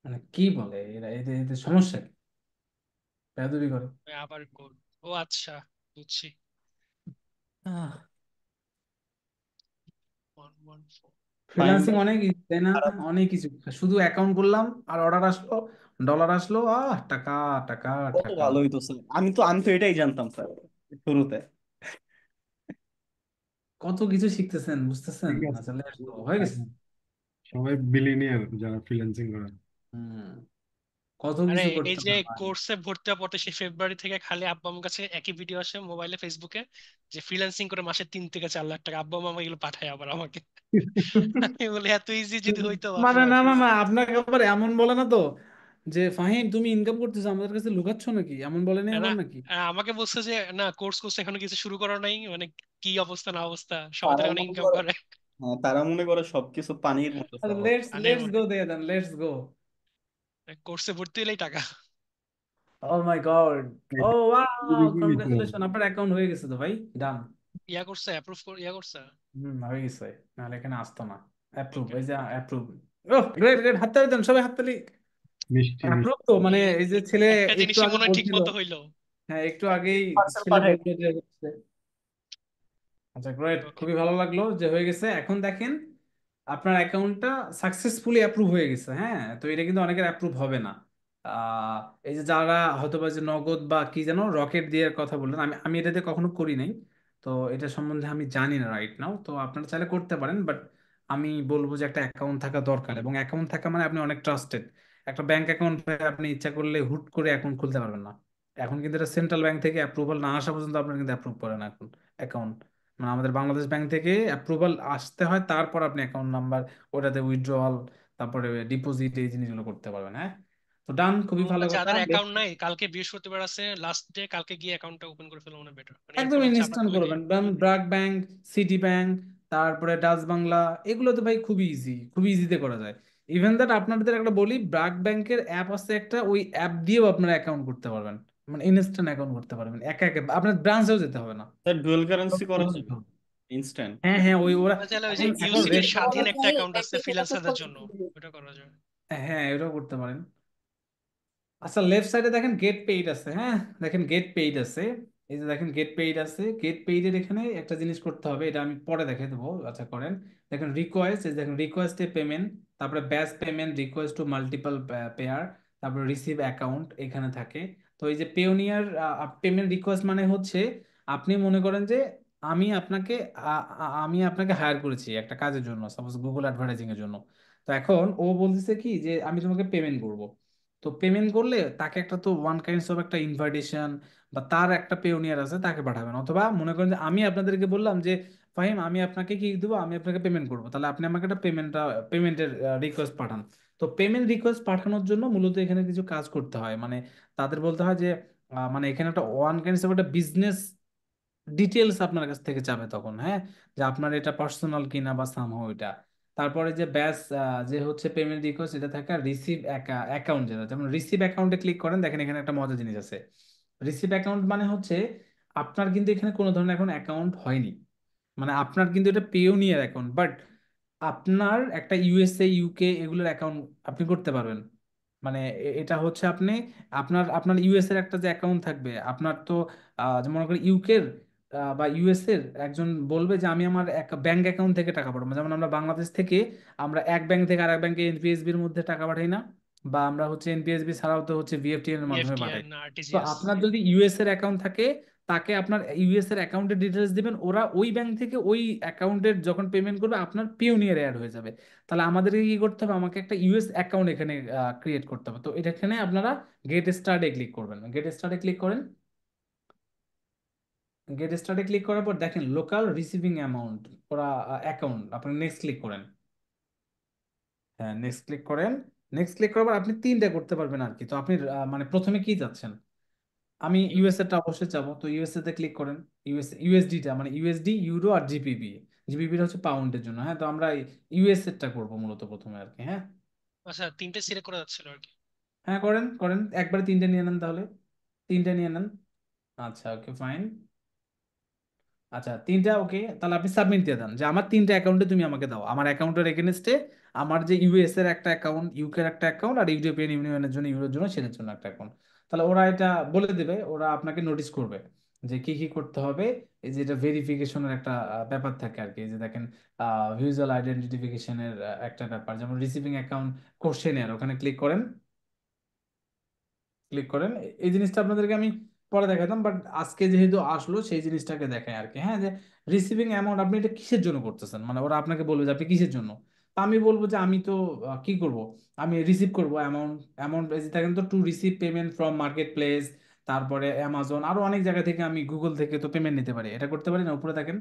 মানে কি বলে এরা, এদের এদের সমস্যা কি? বেয়াদবি করে। আবার কোড। ও আচ্ছা, বুঝছি। আহ, 114। ফাহিম ফ্রিল্যান্সিং ভাই অনেক ইজি তাই না? খারাপ। অনেক কিছু, শুধু অ্যাকাউন্ট করলাম আর অর্ডার আসলো, ডলার আসলো, টাকা টাকা কত টাকা। ভালো হইতো স্যার, আমি তো এটাই জানতাম স্যার শুরুতে। কত কিছু শিখতেছেন, বুঝতেছেন? ঠিক আছে, আচ্ছা, লেটস গো, হয়ে গেছে। সবাই বিলিনিয়ার যারা ফ্রিল্যান্সিং করে। হুম। কত আরে, কিছু এই করতে যে হয় ভাই। কোর্সে ভর্তি হওয়ার পর থেকে সেই ফেব্রুয়ারি থেকে খালি আব্বা আমার কাছে একই ভিডিও আসে মোবাইলে, ফেসবুকে, যে ফ্রিল্যান্সিং করে মাসে 3 থেকে 4 লাখ টাকা, আব্বা আম্মা এগুলো পাঠায় আবার আমাকে। আমি বলি এত ইজি যদি হইতো মানে বাপরে না বাপ। না না, আপনাকে আবার এমন বলে না তো যে ফাহিম তুমি ইনকাম করতেছো আমাদের কাছে লুকাচ্ছ নাকি, এমন বলেনি না, আবার নাকি? আমাকে বলছে যে না, কোর্স কোর্স এখনো কিছু শুরু করা নাই, মানে কি অবস্থা না অবস্থা, সবাই তো তারা এখন মনে ইনকাম করে, করে। হ্যাঁ, তারা মনে করে সবকিছু পানির মতো আচ্ছা, সহজ। লেটস পানির লেটস মতো। গো দিয়ে দেন, লেটস গো। কোর্সে ভর্তি হলেই টাকা। ও মাই গড। ও এটা ওয়াও, বেশি নিতে হবে। কংগ্রাচুলেশন, আপনার অ্যাকাউন্ট হয়ে গেছে তো ভাই, ডান। ইয়া করছে, অ্যাপ্রুভ ইয়া করছে। হয়ে গেছে, নাহলে এখানে আসতো না। অ্যাপ্রুভ, ওকে। এই যে অ্যাপ্রুভ। ও গ্রেট গ্রেট, হাততালি দেন সবাই, হাততালি। মিষ্টি অ্যাপ্রুভ মিষ্টি। তো মানে এই যে ছেলে একটা একটু জিনিসই আগে মনে হয় ঠিক বলছিল। মতো হইলো। হ্যাঁ, একটু আগেই পার্সেল ছেলে পাঠাই। বললো যে হচ্ছে। আচ্ছা গ্রেট, ওকে। খুবই ভালো লাগলো যে হয়ে গেছে। এখন দেখেন আপনার অ্যাকাউন্টটা সাকসেসফুলি অ্যাপ্রুভ হয়ে গেছে। হ্যাঁ, তো এটা কিন্তু অনেকের অ্যাপ্রুভ হবে না। আহ, এই যে যারা হয়তো বা যে নগদ বা কি যেন রকেট দিয়ে কথা বললেন, আমি আমি এটাতে কখনো করি নাই, তো এটা সম্বন্ধে আমি জানি না রাইট নাও। তো আপনারা চাইলে করতে পারেন, বাট আমি বলবো যে একটা অ্যাকাউন্ট থাকা দরকার, এবং অ্যাকাউন্ট থাকা মানে আপনি অনেক ট্রাস্টেড। একটা ব্যাংক অ্যাকাউন্ট আপনি ইচ্ছা করলে হুট করে অ্যাকাউন্ট খুলতে পারবেন না। এখন কিন্তু এটা সেন্ট্রাল ব্যাংক থেকে অ্যাপ্রুভাল না আসা পর্যন্ত আপনার কিন্তু অ্যাপ্রুভ করে না এখন অ্যাকাউন্ট। মানে আমাদের বাংলাদেশ ব্যাংক থেকে অ্যাপ্রুভাল আসতে হয়, তারপর আপনি অ্যাকাউন্ট নাম্বার, ওটাতে উইথড্রয়াল, তারপরে ডিপোজিট, এই জিনিসগুলো করতে পারবেন। হ্যাঁ, তো ডান, তো খুবই ভালো কথা। যাদের অ্যাকাউন্ট নাই, কালকে বৃহস্পতিবার আছে লাস্ট ডে, কালকে গিয়ে অ্যাকাউন্টটা ওপেন করে ফেলো, মনে বেটার, মানে একদম এরপর হচ্ছে আবার ইনস্ট্যান্ট খুলে দিই। করবেন। ব্রাক ব্যাংক, সিটি ব্যাংক, তারপরে ডাচ বাংলা, এগুলো তো ভাই খুবই ইজি, খুবই ইজিতে করা যায়। ইভেন দ্যাট আপনাদের একটা বলি, ব্র্যাক ব্যাংকের অ্যাপ আছে একটা, ওই অ্যাপ দিয়েও আপনারা অ্যাকাউন্ট করতে পারবেন, মানে ইনস্ট্যান্ট অ্যাকাউন্ট করতে পারবেন, একা একা আপনার ব্রাঞ্চেও যেতে হবে না। স্যার ডুয়াল সব কারেন্সি করা কোথাও যায় যেতে হবে না। ইনস্ট্যান্ট? হ্যাঁ হ্যাঁ, ওই ওরা আমরা চাইলে ওই যে এখন এখন ইউসিবি র রেট, স্বাধীন করা একটা যায়, অ্যাকাউন্ট আছে ব্যাংকে গেলে তো ফ্রিল্যান্সারদের প্রচুর জন্য, ভিড়। ওটা করা যায়। হ্যাঁ এটাও করতে পারেন। আচ্ছা, লেফট সাইডে দেখেন গেট পেইড আছে, হ্যাঁ দেখেন গেট পেইড আছে, এই যে দেখেন গেট পেইড আছে, গেট পেইডের এখানে একটা জিনিস করতে হবে, এটা আমি পরে দেখে দেবো, আচ্ছা করেন। দেখেন রিকোয়েস্ট, এই যে দেখেন রিকোয়েস্ট এ পেমেন্ট, তারপরে batch payment, request to multiple pair, তারপরে রিসিভ অ্যাকাউন্ট এখানে থাকে। তো এই যে পেওনিয়ার পেমেন্ট রিকোয়েস্ট মানে হচ্ছে, আপনি মনে করেন যে আমি আপনাকে আমি আপনাকে হায়ার করেছি একটা কাজের জন্য, সাপোজ গুগল অ্যাডভার্টাইজিং এর জন্য। তো এখন ও বলতেছে কি যে আমি তোমাকে পেমেন্ট করব। তো পেমেন্ট করলে তাকে একটা তো ওয়ান কাইন্ডস অফ একটা ইনভাইটেশন, বা তার একটা পেওনিয়ার আছে তাকে পাঠাবেন, অথবা মনে করেন যে আমি আপনাদেরকে বললাম যে ফাহিম আমি আপনাকে কি দেবো, আমি আপনাকে পেমেন্ট করবো, তাহলে আপনি আমাকে একটা পেমেন্টের রিকোয়েস্ট পাঠান। তো পেমেন্ট রিকোয়েস্ট পাঠানোর জন্য মূলত এখানে কিছু কাজ করতে হয়, মানে তাদের বলতে হয় যে মানে এখানে একটা ওয়ান কাইন্ডস অফ একটা বিজনেস ডিটেলস আপনার কাছ থেকে চাবে তখন, হ্যাঁ, যে আপনার এটা পার্সোনাল কিনা বা সামহাও এটা। তারপরে যে ব্যাস যে হচ্ছে পেমেন্ট রিকোয়েস্ট, এটা থাকে রিসিভ অ্যাকাউন্ট, যেটা যেমন রিসিভ অ্যাকাউন্টে ক্লিক করেন, দেখেন এখানে একটা মজার জিনিস আছে। রিসিভ অ্যাকাউন্ট মানে হচ্ছে আপনার কিন্তু এখানে কোনো ধরনের এখন অ্যাকাউন্ট হয়নি, মানে আপনার কিন্তু এটা পেওনিয়ার অ্যাকাউন্ট, বাট আপনার একটা ইউএসএ ইউকে এগুলোর অ্যাকাউন্ট আপনি করতে পারবেন। মানে এটা হচ্ছে আপনি আপনার আপনার ইউএস এর একটা যে অ্যাকাউন্ট থাকবে আপনার তো, যেমন মনে করেন ইউকের বা ইউএস এর একজন বলবে যে আমি আমার এক ব্যাংক অ্যাকাউন্ট থেকে টাকা পাঠাবো, যেমন আমরা বাংলাদেশ থেকে আমরা এক ব্যাংক থেকে আরেক ব্যাংকে এনপিএসবি এর মধ্যে টাকা পাঠাই না, বা আমরা হচ্ছে এনপিএসবি ছাড়াও তো হচ্ছে ভিএফটিএন এর মাধ্যমে পাঠাই। ইএফটিআর না তো আরটিজিএস। আপনার যদি ইউএস এর অ্যাকাউন্ট থাকে, তাকে আপনার ইউএস এর অ্যাকাউন্টের ডিটেলস দিবেন, ওরা ওই ব্যাংক থেকে ওই অ্যাকাউন্টের যখন পেমেন্ট করবে আপনার পিওনিয়ার অ্যাড হয়ে যাবে। তাহলে আমাদেরকে কি করতে হবে, আমাকে একটা ইউএস অ্যাকাউন্ট এখানে ক্রিয়েট করতে হবে। তো এটা এখানে আপনারা গেট স্টার্টে ক্লিক করবেন, গেট স্টার্টে ক্লিক করেন। গেট স্টার্টে ক্লিক করার পর দেখেন লোকাল রিসিভিং অ্যামাউন্ট, ওরা অ্যাকাউন্ট, আপনি নেক্সট ক্লিক করেন। হ্যাঁ নেক্সট ক্লিক করেন। নেক্সট ক্লিক করার পর আপনি তিনটা করতে পারবেন আর কি। তো আপনি মানে প্রথমে কি চাচ্ছেন? আমি ইউএসএ টা অবশ্যই চাবো, তো ইউএসএ তে ক্লিক করেন। ইউএসডি টা মানে ইউএসডি, ইউরো আর জিপিপি। জিপিপি হচ্ছে পাউন্ডের জন্য, হ্যাঁ, তো আমরা ইউএসএ টা করবো মূলত প্রথমে আর কি, হ্যাঁ। আচ্ছা, তিনটে সিলেক্ট করা যাচ্ছিল আর কি। হ্যাঁ করেন করেন, একবারে তিনটে নিয়ে নেন তাহলে, তিনটে নিয়ে নেন। আচ্ছা ওকে ফাইন। আচ্ছা তিনটা ওকে, তাহলে আপনি সাবমিট দিয়ে দেন যে আমার তিনটা অ্যাকাউন্টে তুমি আমাকে দাও, আমার অ্যাকাউন্টের এগেনস্টে আমার যে ইউএস এর একটা অ্যাকাউন্ট, ইউকে এর একটা অ্যাকাউন্ট, আর ইউরোপিয়ান ইউনিয়নের জন্য, ইউরোর জন্য, সেটার জন্য একটা অ্যাকাউন্ট। তাহলে ওরা এটা বলে দেবে, ওরা আপনাকে নোটিস করবে যে কি কি করতে হবে। এই যে এটা ভেরিফিকেশনের একটা ব্যাপার থাকে আর কি, এই যে দেখেন ভিজুয়াল আইডেন্টিফিকেশনের একটা ব্যাপার, যেমন রিসিভিং অ্যাকাউন্ট কোশ্চেনের, ওখানে ক্লিক করেন, ক্লিক করেন। এই জিনিসটা আপনাদেরকে আমি পরে দেখাতাম, বাট আজকে যেহেতু আসলো সেই জিনিসটাকে দেখায় আর কি, হ্যাঁ, যে রিসিভিং অ্যামাউন্ট আপনি এটা কিসের জন্য করতেছেন, মানে ওরা আপনাকে বলবে যে আপনি কিসের জন্য। তা আমি বলবো যে আমি তো কি করব, আমি রিসিভ করব অ্যামাউন্ট, অ্যামাউন্ট দেখেন তো, to receive payment from market place, তারপরে অ্যামাজন, আরো অনেক জায়গা থেকে, আমি গুগল থেকে তো পেমেন্ট নিতে পারি, এটা করতে পারি না, উপরে দেখেন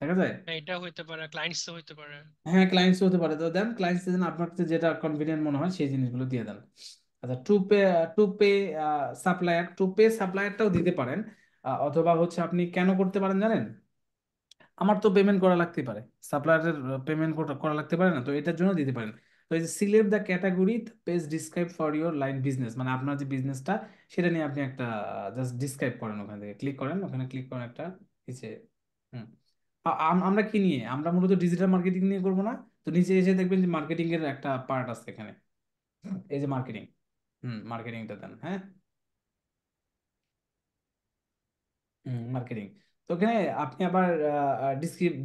দেখা যায়। হ্যাঁ, এটা হইতে পারে, ক্লায়েন্টস হইতে পারে। হ্যাঁ ক্লায়েন্টস হতে পারে, তো দেন ক্লায়েন্টস দেন, আপনার কাছে যেটা কনভিনিয়েন্ট মনে হয় সেই জিনিসগুলো দিয়ে দেন। আচ্ছা টু পে সাপ্লায়ারটাও দিতে পারেন। অথবা হচ্ছে আপনি কেন করতে পারেন জানেন, আমার তো পেমেন্ট করা লাগতে পারে, সাপ্লায়ারের পেমেন্ট করা লাগতে পারে না, তো এটার জন্য দিতে পারেন। তো এই যে select the category page describe for your line business, মানে আপনার যে বিজনেসটা সেটা নিয়ে আপনি একটা জাস্ট ডিসক্রাইব করেন, ওখান থেকে ক্লিক করেন, ওখানে ক্লিক করেন একটা নিচে। হুম। আমরা কি নিয়ে, আমরা মূলত ডিজিটাল মার্কেটিং নিয়ে করবো না? তো নিচে এসে দেখবেন যে মার্কেটিং এর একটা পার্ট আছে এখানে, এই যে মার্কেটিং। মার্কেটিংটা দেন, হ্যাঁ। মার্কেটিং। তো ওখানে আপনি আবার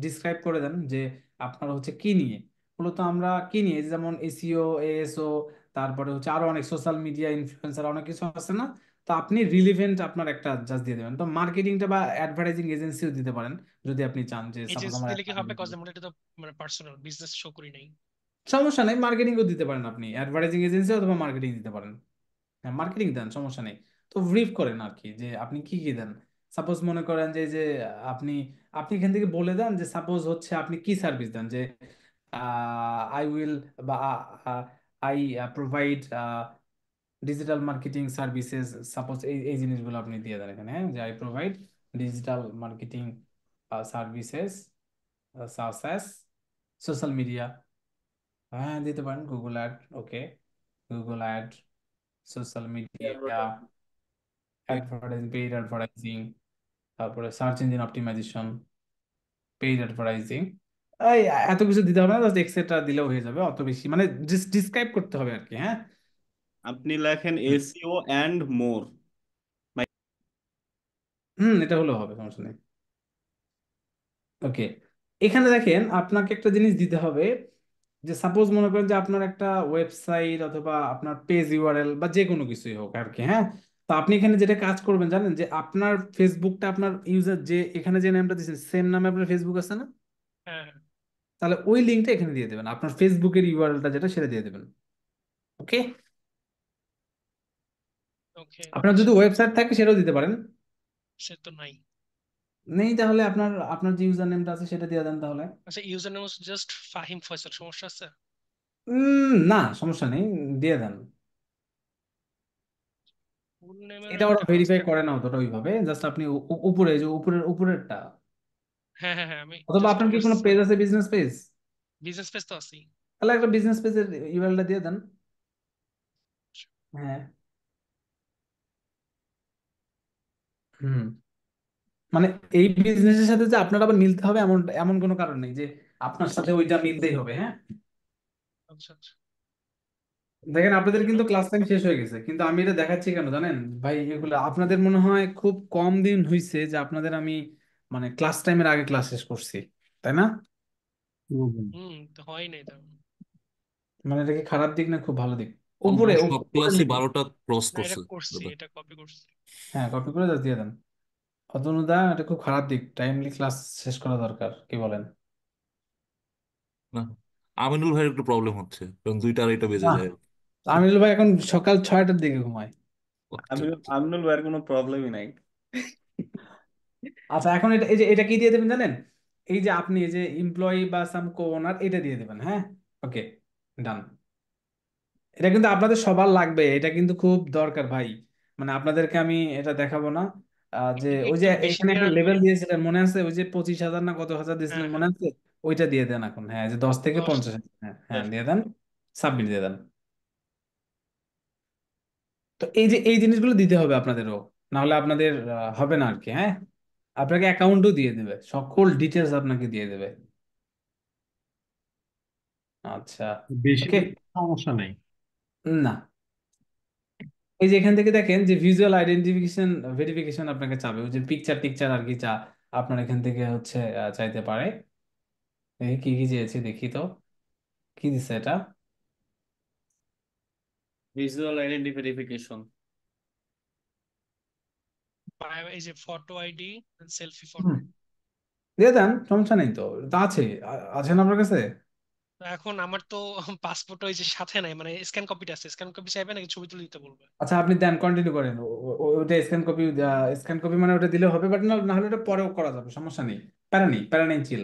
ডিসক্রাইব করে দেন যে আপনার হচ্ছে কি নিয়ে, মূলত আমরা কি নিয়ে, যেমন এসইও, এএসও, তারপরে হচ্ছে আরো অনেক সোশ্যাল মিডিয়া ইনফ্লুয়েন্সার অনেক কিছু আছে না। তো আপনি রিলিভেন্ট আপনার একটা জাস্ট দিয়ে দেবেন। তো মার্কেটিংটা বা অ্যাডভার্টাইজিং এজেন্সিও দিতে পারেন যদি আপনি চান, যে সাপোজ এজেন্সি আমার দিলে কি হবে, কজ আমরা এটা তো মানে পার্সোনাল বিজনেস শো করি নাই। সমস্যা নেই, মার্কেটিংও দিতে পারেন, আপনি অ্যাডভার্টাইজিং এজেন্সি অথবা মার্কেটিং দিতে পারেন। হ্যাঁ মার্কেটিং দেন, সমস্যা নেই। তো ব্রিফ করেন আর কি যে আপনি কি কি দেন। সাপোজ মনে করেন যে আপনি আপনি এখান থেকে বলে দেন যে সাপোজ হচ্ছে আপনি কি সার্ভিস দেন, যে আই উইল, বা I provide digital marketing services, suppose এই এই জিনিসগুলো আপনি দিয়ে দেন এখানে, হ্যাঁ, যে I provide digital marketing services such as social media, হ্যাঁ দিতে পারেন Google ad. Okay, Google ad, social media, advertising, paid advertising, তারপরে search engine optimisation, paid advertising. এই এত কিছু দিতে হবে না, জাস্ট এক্সেট্রা দিলেও হয়ে যাবে। অত বেশি মানে ডিসক্রাইব করতে হবে আর কি। হ্যাঁ, আপনি লেখেন হুম এসইও অ্যান্ড মোর। এটা হলেও হবে, সমস্যা নেই। ওকে, এখানে দেখেন আপনাকে একটা জিনিস দিতে হবে, যে সাপোজ মনে করেন যে আপনার একটা ওয়েবসাইট অথবা আপনার পেজ ইউআরএল বা যে কোনো কিছুই হোক আর কি। হ্যাঁ, তো আপনি এখানে যেটা কাজ করবেন জানেন, যে আপনার ফেসবুকটা, আপনার ইউজার যে এখানে যে নামটা দিচ্ছেন সেম নামে আপনার ফেসবুক আছে না, হ্যাঁ হ্যাঁ। তাহলে ওই লিঙ্কটা এখানে দিয়ে দেবেন, আপনার ফেসবুকের ইউআরএলটা যেটা সেটা দিয়ে দেবেন। ওকে, ওকে, আপনার যদি আচ্ছা। ওয়েবসাইট থাকে সেটাও দিতে পারেন। সে তো নাই। নেই, তাহলে আপনার আপনার যে ইউজার নেমটা আছে সেটা দিয়ে দেন তাহলে। আচ্ছা, user name just Fahim Faisal, সমস্যা আছে? না, সমস্যা নেই, দিয়ে দেন। ফুল নেমের এটা ওরা একটা ভেরিফাই আছে। করে না অতটা ওইভাবে, জাস্ট আপনি উপরে, যে উপরেরটা। হ্যাঁ হ্যাঁ হ্যাঁ, আমি অথবা জাস্ট আপনার কি ওটার কোনো পেজ আছে, বিজনেস পেজ? বিজনেস পেজ তো আছেই। তাহলে একটা বিজনেস পেজের ইউআরএলটা দিয়ে দেন। হ্যাঁ, হুম, মানে এই বিজনেসের সাথে যে আপনার আবার মিলতে হবে এমন এমন কোনো কারণ নেই যে আপনার সাথে ওইটা মিলতেই হবে। হ্যাঁ, আচ্ছা আচ্ছা। দেখেন আপনাদের হলো। কিন্তু ক্লাস টাইম শেষ হয়ে গেছে, কিন্তু আমি এটা দেখাচ্ছি কেন জানেন ভাই? এগুলো আপনাদের মনে হয় খুব কম দিন হয়েছে যে আপনাদের আমি মানে ক্লাস টাইমের আগে ক্লাস শেষ করছি, তাই না? তো হয় নাই তো। মানে এটা কি খারাপ দিক না খুব ভালো দিক? উপরে অলমোস্ট সব উপরে ক্লাসই লিখুন। 12টা ক্রস না, এটা করছে করছি, দাদা। এটা কপি করছি। হ্যাঁ, কপি করে জাস্ট দিয়ে দেন। অতনুদা, এটা খুব খারাপ দিক, টাইমলি ক্লাস শেষ করা দরকার, কি বলেন? না, আমিনুল ভাইয়ের একটু প্রবলেম হচ্ছে কারণ 2টা 2:30 বেজে না, যায়। আমিনুল ভাই এখন সকাল 6টার দিকে ঘুমায়। আচ্ছা, আমি আচ্ছা। আমিনুল ভাইয়ের কোনো প্রবলেমই নাই। আচ্ছা, এখন এটা, এই যে এটা কি দিয়ে দেবেন জানেন? এই যে আপনি এই যে এমপ্লয়ি বা সাম কো ওনার, এটা দিয়ে দেবেন। হ্যাঁ, ওকে, ডান। এটা কিন্তু আপনাদের সবার লাগবে, এটা কিন্তু খুব দরকার ভাই। মানে আপনাদেরকে আমি এটা দেখাবো না, যে একটু ওই যে একটু বেশি এখানে দিয়ে একটা রাখবো। লেভেল দিয়েছিলেন মনে আছে, ওই যে 25,000 না কত হাজার হ্যাঁ দিয়েছিলেন মনে হ্যাঁ। আছে? ওইটা দিয়ে দেন এখন। হ্যাঁ, যে 10 থেকে 10। 50,000, হ্যাঁ হ্যাঁ 10। দিয়ে দেন, সাবমিট দিয়ে দেন। তো এই যে এই জিনিসগুলো দিতে হবে আপনাদেরও, না হলে আপনাদের হবে না আর কি। হ্যাঁ, আপনাকে অ্যাকাউন্টও দিয়ে দেবে, সকল ডিটেলস আপনাকে দিয়ে দেবে। আচ্ছা, বেশি ওকে, দিলে সমস্যা নেই। না, এই যে এখান থেকে দেখেন যে ভিজুয়াল আইডেন্টিফিকেশন ভেরিফিকেশন আপনাকে চাবে, ওই যে পিকচার টিকচার আর কি আপনার এখান থেকে হচ্ছে চাইতে পারে। দেখি কি কি চেয়েছে, দেখি তো কি দিচ্ছে এটা। Visual identity verification. এই যে ফটো আইডি, সেলফি হুম, ফটো। দিয়ে দেন, সমস্যা নেই তো, তা আছে, আছে না আপনার কাছে? এখন আমার তো পাসপোর্ট ওই যে সাথে নাই, মানে স্ক্যান কপিটা আছে। স্ক্যান কপি চাইবে নাকি ছবি তুলে দিতে বলবে? আচ্ছা, আপনি দেন, কন্টিনিউ করেন। ওটা স্ক্যান কপি মানে ওটা দিলে হবে, বাট না না হলে ওটা পরেও করা যাবে, সমস্যা নেই। প্যারা নেই, চিল।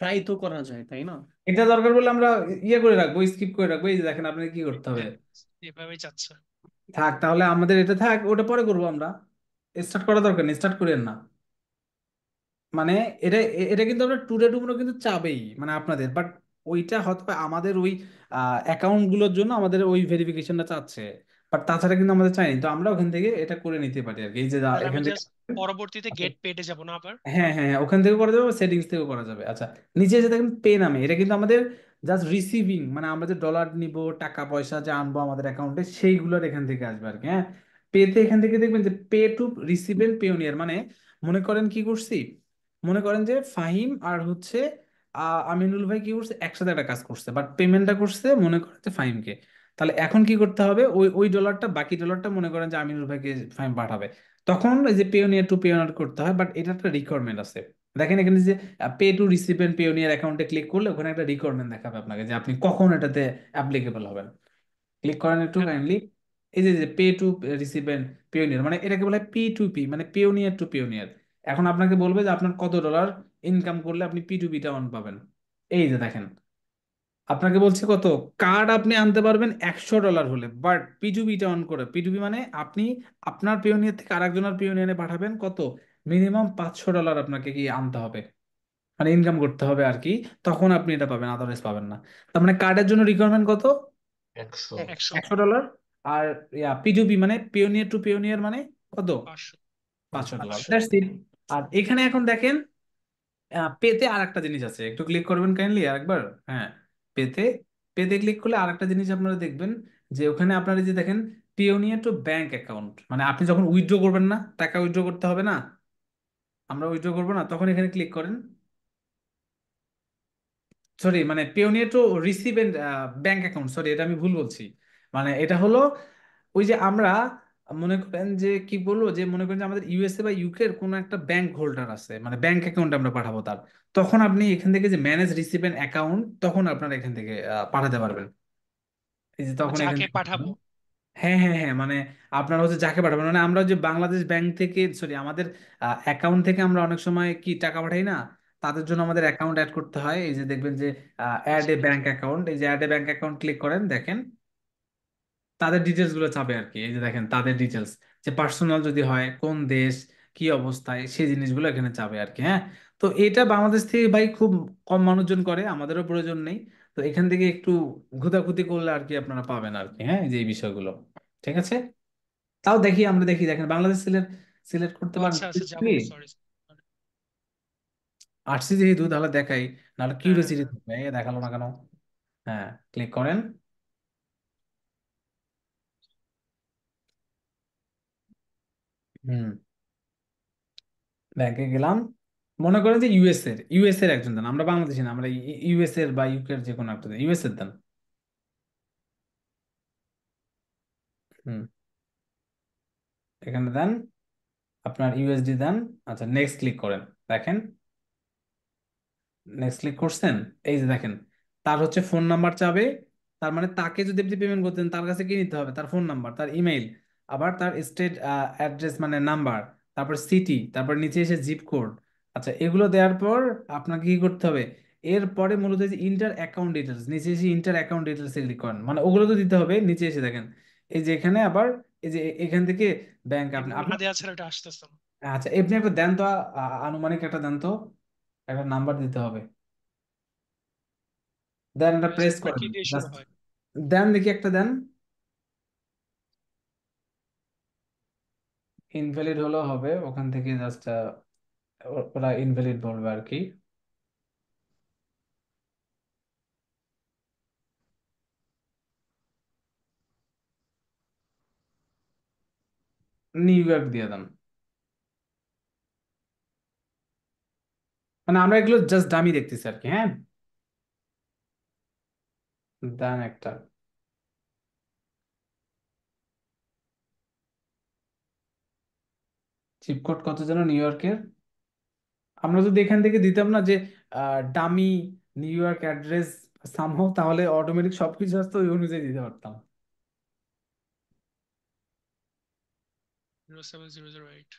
ট্রাই তো করা যায়, তাই না? এটা দরকার বলে আমরা ইয়ে করে রাখবো, স্কিপ করে রাখবো। এই যে দেখেন আপনাকে কি করতে হবে। হ্যাঁ, এভাবেই চাচ্ছে। থাক, তাহলে আমাদের এটা থাক, ওটা পরে করবো আমরা। স্টার্ট করা দরকার নেই, স্টার্ট করেন না। মানে এটা এটা কিন্তু আমরা ট্যুরে টুমরো কিন্তু চাবেই মানে আপনাদের, বাট ওইটা হয়তো বা আমাদের ওই অ্যাকাউন্ট গুলোর জন্য আমাদের ওই ভেরিফিকেশনটা চাচ্ছে, বাট তাছাড়া কিন্তু আমাদের চাইনি। তো আমরা ওখান থেকে এটা করে নিতে পারি আর কি, এই যে তাহলে আমি এখান থেকে। জাস্ট পরবর্তীতে গেট পেডে যাব না আবার? হ্যাঁ হ্যাঁ হ্যাঁ, ওখান থেকে করা যাবে, সেটিংস থেকেও করা যাবে। আচ্ছা, নিচে যে দেখেন পে নামে, এটা কিন্তু আমাদের জাস্ট রিসিভিং, মানে আমরা যে ডলার নিব, টাকা পয়সা যে আনবো আমাদের অ্যাকাউন্টে, সেইগুলোর এখান থেকে আসবে আর কি। হ্যাঁ, পেতে এখান থেকে দেখবেন যে পে টু রিসিভেন্ট পেওনিয়ার, মানে মনে করেন কি করছি, মনে করেন যে ফাহিম আর হচ্ছে আমিনুল ভাই কি করছে, একসাথে একটা কাজ করছে, বাট পেমেন্টটা করছে মনে করেন যে ফাহিমকে। তাহলে এখন কি করতে হবে, ওই ওই ডলারটা, বাকি ডলারটা মনে করেন যে আমিনুল ভাইকে ফাহিম পাঠাবে। তখন এই যে পেওনিয়ার টু পেওনিয়ার করতে হয়, বাট এটা একটা রিকোয়ারমেন্ট আছে। দেখেন এখানে যে পে টু রিসিপিয়েন্ট পেওনিয়ার অ্যাকাউন্টে ক্লিক করলে ওখানে একটা রিকোয়ারমেন্ট দেখাবে আপনাকে, যে আপনি কখন এটাতে অ্যাপ্লিকেবল হবেন। ক্লিক করেন একটু হ্যাঁ। কাইন্ডলি। এই যে পে টু রিসিপিয়েন্ট পেওনিয়ার, মানে এটাকে বলা হয় পি টু পি, মানে পেওনিয়ার টু পেওনিয়ার। এখন আপনাকে বলবে যে আপনার কত ডলার ইনকাম করলে আপনি পি টু পিটা অন পাবেন। এই যে দেখেন, আপনাকে বলছে কত, কার্ড আপনি আনতে পারবেন $100 হলে, বাট পিটুবিটা অন করে, পিটুবি মানে আপনি আপনার পিওনিয়ার থেকে আরেকজনের পিওনিয়ারে পাঠাবেন কত, মিনিমাম $500 আপনাকে কি আনতে হবে। মানে ইনকাম করতে হবে আর কি, তখন আপনি এটা পাবেন, আদারওয়াইজ পাবেন না। তার মানে কার্ডের জন্য রিকোয়ারমেন্ট কত? 100। 100, $100। আর P2P মানে পিওনিয়ার টু পিওনিয়ার মানে কত? 500, $500। 500। That's it. আর এখানে এখন দেখেন পেতে আর একটা জিনিস আছে, একটু ক্লিক করবেন কাইন্ডলি আরেকবার। হ্যাঁ, পেতে, পেতে ক্লিক করলে আরেকটা জিনিস আপনারা দেখবেন যে ওখানে আপনারা যে দেখেন পিওনিয়ার টু ব্যাংক অ্যাকাউন্ট, মানে আপনি যখন উইথড্র করবেন না, টাকা উইথড্র করতে হবে না, আমরা উইথড্র করবো না, তখন এখানে ক্লিক করেন। সরি, মানে Payoneer to receive and bank account, sorry এটা আমি ভুল বলছি। মানে এটা হলো ওই যে আমরা মনে করেন যে কি বলবো, যে মনে করেন যে আমাদের ইউএসএ বা ইউকে এর কোনো একটা ব্যাংক হোল্ডার আছে, মানে ব্যাংক অ্যাকাউন্ট আমরা পাঠাবো তার, তখন আপনি এখান থেকে যে ম্যানেজ রিসিভ এন্ড অ্যাকাউন্ট, তখন আপনারা এখান থেকে পাঠাতে পারবেন। এই যে মানে তখন এখান যাকে থেকে, পাঠাবো। হ্যাঁ হ্যাঁ হ্যাঁ, মানে আপনারা হচ্ছে যাকে পাঠাবেন, মানে আমরা যে বাংলাদেশ ব্যাংক থেকে, সরি আমাদের অ্যাকাউন্ট থেকে আমরা অনেক সময় কি টাকা পাঠাই না, তাদের জন্য আমাদের অ্যাকাউন্ট অ্যাড করতে হয়। এই যে দেখবেন যে এই অ্যাড যে এ ব্যাংক অ্যাকাউন্ট, এই যে add a bank account click করেন, দেখেন তাদের ডিটেলস গুলো চাবে আর কি। এই যে দেখেন তাদের ডিটেলস, যে পার্সোনাল যদি হয়, কোন দেশ, কি অবস্থায়, সেই জিনিসগুলো এখানে চাবে আর কি। হ্যাঁ, তো এটা বাংলাদেশ থেকে ভাই খুব কম মানুষজন করে, আমাদেরও প্রয়োজন নেই। তো এখান থেকে একটু ঘুতাঘুতি করলে আর কি আপনারা পাবেন আর কি। হ্যাঁ, এই যে এই বিষয়গুলো, ঠিক আছে। তাও দেখি, আমরা দেখি, দেখেন বাংলাদেশ সিলেক্ট সিলেক্ট করতে ও পারেন। আচ্ছা আচ্ছা, যাবো, সরি। আসছি যেহেতু, তাহলে দেখাই, নাহলে হ্যাঁ হ্যাঁ কিউরিওসিটি হ্যাঁ। থাকবে, দেখালো না কেন। হ্যাঁ, ক্লিক করেন। হুম, ব্যাংকে গেলাম। মনে করেন যে ইউএস এর একজন দেন, আমরা বাংলাদেশি না, আমরা ইউএস এর বা ইউকে এর যে কোনো একটা দেন, ইউএস এর দেন। হুম, এখানে দেন, আপনার ইউএসডি দেন। আচ্ছা, নেক্সট ক্লিক করেন। দেখেন, নেক্সট ক্লিক করছেন, এই যে দেখেন তার হচ্ছে ফোন নাম্বার চাবে। তার মানে তাকে যদি আপনি পেমেন্ট করতেন, তার কাছে কি নিতে হবে? তার ফোন নাম্বার, তার ইমেইল, আবার তার স্টেট অ্যাড্রেস মানে নাম্বার, তারপর সিটি, তারপর নিচে এসে জিপ কোড। আচ্ছা, এগুলো দেওয়ার পর আপনাকে কি করতে হবে? এরপরে মূলত যে ইন্টার অ্যাকাউন্ট ডিটেলস, নিচে এসে ইন্টার অ্যাকাউন্ট ডিটেলস ক্লিক করেন, মানে ওগুলো তো দিতে হবে। নিচে এসে দেখেন এই যে এখানে আবার এই যে এখান থেকে ব্যাংক আপনি না আপনার, দেওয়া ছাড়া ওটা আসতেছে না। আচ্ছা আপনি একটা দেন তো, আনুমানিক একটা দেন তো, একটা নাম্বার দিতে হবে। দেন এটা প্রেস আপনার করেন কি দিয়ে শুরু জাস্ট, হয়? দেন দেখি একটা দেন। ইনভ্যালিড হলো হবে, ওখান থেকে জাস্ট ওরা ইনভ্যালিড বলবে আর কি। নিউ ইয়র্ক দিয়ে দেন। মানে আমরা এগুলো জাস্ট দামি দেখতেছি আর কি। হ্যাঁ, দেন একটা চিপ কোড কত যেন নিউ ইয়র্কের। আমরা যদি এখান থেকে দিতাম না যে dummy New York address somehow, তাহলে অটোমেটিক সবকিছু আসতো, ওই অনুযায়ী দিতে পারতাম। 07008।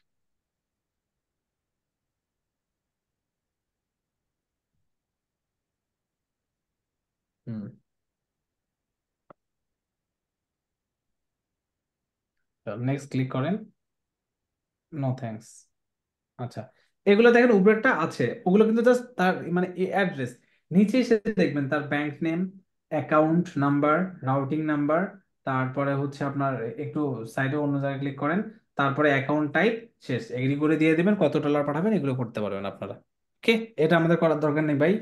হুম, নেক্সট ক্লিক করেন। No thanks. আচ্ছা, এগুলো দেখেন উপরেরটা আছে, ওগুলো কিন্তু জাস্ট তার মানে অ্যাড্রেস। নিচে এসে দেখবেন তার bank name, account number, routing number, তারপরে হচ্ছে আপনার একটু সাইডে অন্য জায়গায় ক্লিক করেন, তারপরে অ্যাকাউন্ট টাইপ, শেষ, এগ্রি করে দিয়ে দেবেন, কত ডলার পাঠাবেন এগুলো করতে পারবেন আপনারা। ওকে, এটা আমাদের করার দরকার নেই ভাই।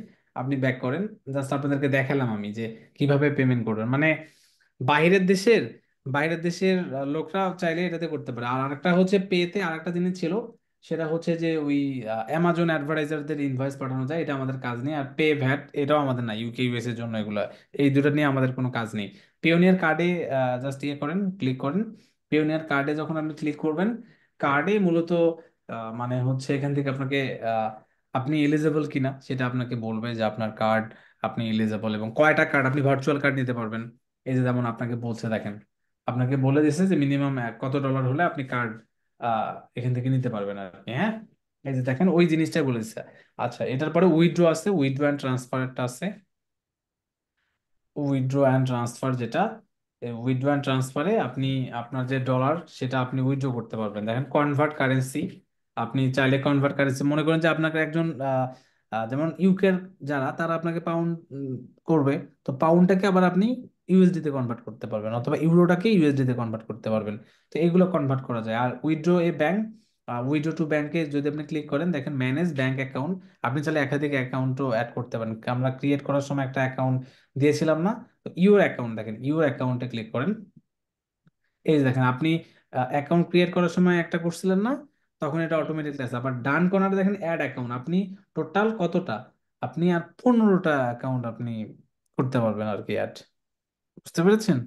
আপনি ব্যাক করেন, জাস্ট আপনাদেরকে দেখালাম আমি যে কিভাবে পেমেন্ট করবেন। মানে বাইরের দেশের বাইরের দেশের লোকরা চাইলে এটাতে করতে পারে। আর আরেকটা হচ্ছে পেতে আরেকটা জিনিস ছিল, সেটা হচ্ছে যে ওই অ্যামাজন অ্যাডভার্টাইজারদের ইনভয়েস পাঠানো যায়, এটা আমাদের কাজ নেই। আর পে ভ্যাট, এটাও আমাদের না, ইউকে ইউএস এর জন্য এগুলো, এই দুটো নিয়ে আমাদের কোনো কাজ নেই। পিওনিয়ার কার্ডে জাস্ট ইয়ে করেন, ক্লিক করেন। পিওনিয়ার কার্ডে যখন আপনি ক্লিক করবেন, কার্ডে মূলত মানে হচ্ছে এখান থেকে আপনাকে আহ, আপনি এলিজেবল কিনা সেটা আপনাকে বলবে, যে আপনার কার্ড আপনি এলিজেবল, এবং কয়টা কার্ড আপনি ভার্চুয়াল কার্ড নিতে পারবেন। এই যে যেমন আপনাকে বলছে, দেখেন আপনাকে বলে দিচ্ছে যে মিনিমাম কত ডলার হলে আপনি কার্ড এখান থেকে নিতে পারবেন আর কি। হ্যাঁ, এই যে দেখেন ওই জিনিসটাই বলে দিচ্ছে। আচ্ছা, এটার পরে উইথড্র আছে, উইথড্র অ্যান্ড ট্রান্সফার একটা আছে। উইথড্র অ্যান্ড ট্রান্সফার যেটা, উইথড্র অ্যান্ড ট্রান্সফারে আপনি আপনার যে ডলার সেটা আপনি উইথড্র করতে পারবেন। দেখেন কনভার্ট কারেন্সি, আপনি চাইলে কনভার্ট কারেন্সি, মনে করেন যে আপনাকে একজন যেমন ইউকের যারা, তারা আপনাকে পাউন্ড করবে, তো পাউন্ডটাকে আবার আপনি ইউএসডি তে কনভার্ট করতে পারবেন, অথবা ইউরোটাকে ইউএসডি তে কনভার্ট করতে পারবেন। তো এগুলো কনভার্ট করা যায়। আর উইথড্র এ ব্যাংক, উইথড্র টু ব্যাংকে যদি আপনি ক্লিক করেন, দেখেন ম্যানেজ ব্যাংক অ্যাকাউন্ট, আপনি চাইলে একাধিক অ্যাকাউন্টও অ্যাড করতে পারেন। আমরা ক্রিয়েট করার সময় একটা অ্যাকাউন্ট দিয়েছিলাম না? তো ইউর অ্যাকাউন্ট, দেখেন ইউর অ্যাকাউন্টে ক্লিক করেন। এই যে দেখেন, আপনি অ্যাকাউন্ট ক্রিয়েট করার সময় একটা করছিলেন না, তখন এটা হুম। অটোমেটিকলি আছে। আবার ডান কর্নারে দেখেন অ্যাড অ্যাকাউন্ট, আপনি টোটাল কতটা, আপনি আর 15টা অ্যাকাউন্ট আপনি করতে পারবেন আর কি অ্যাড। বুঝতে পেরেছেন?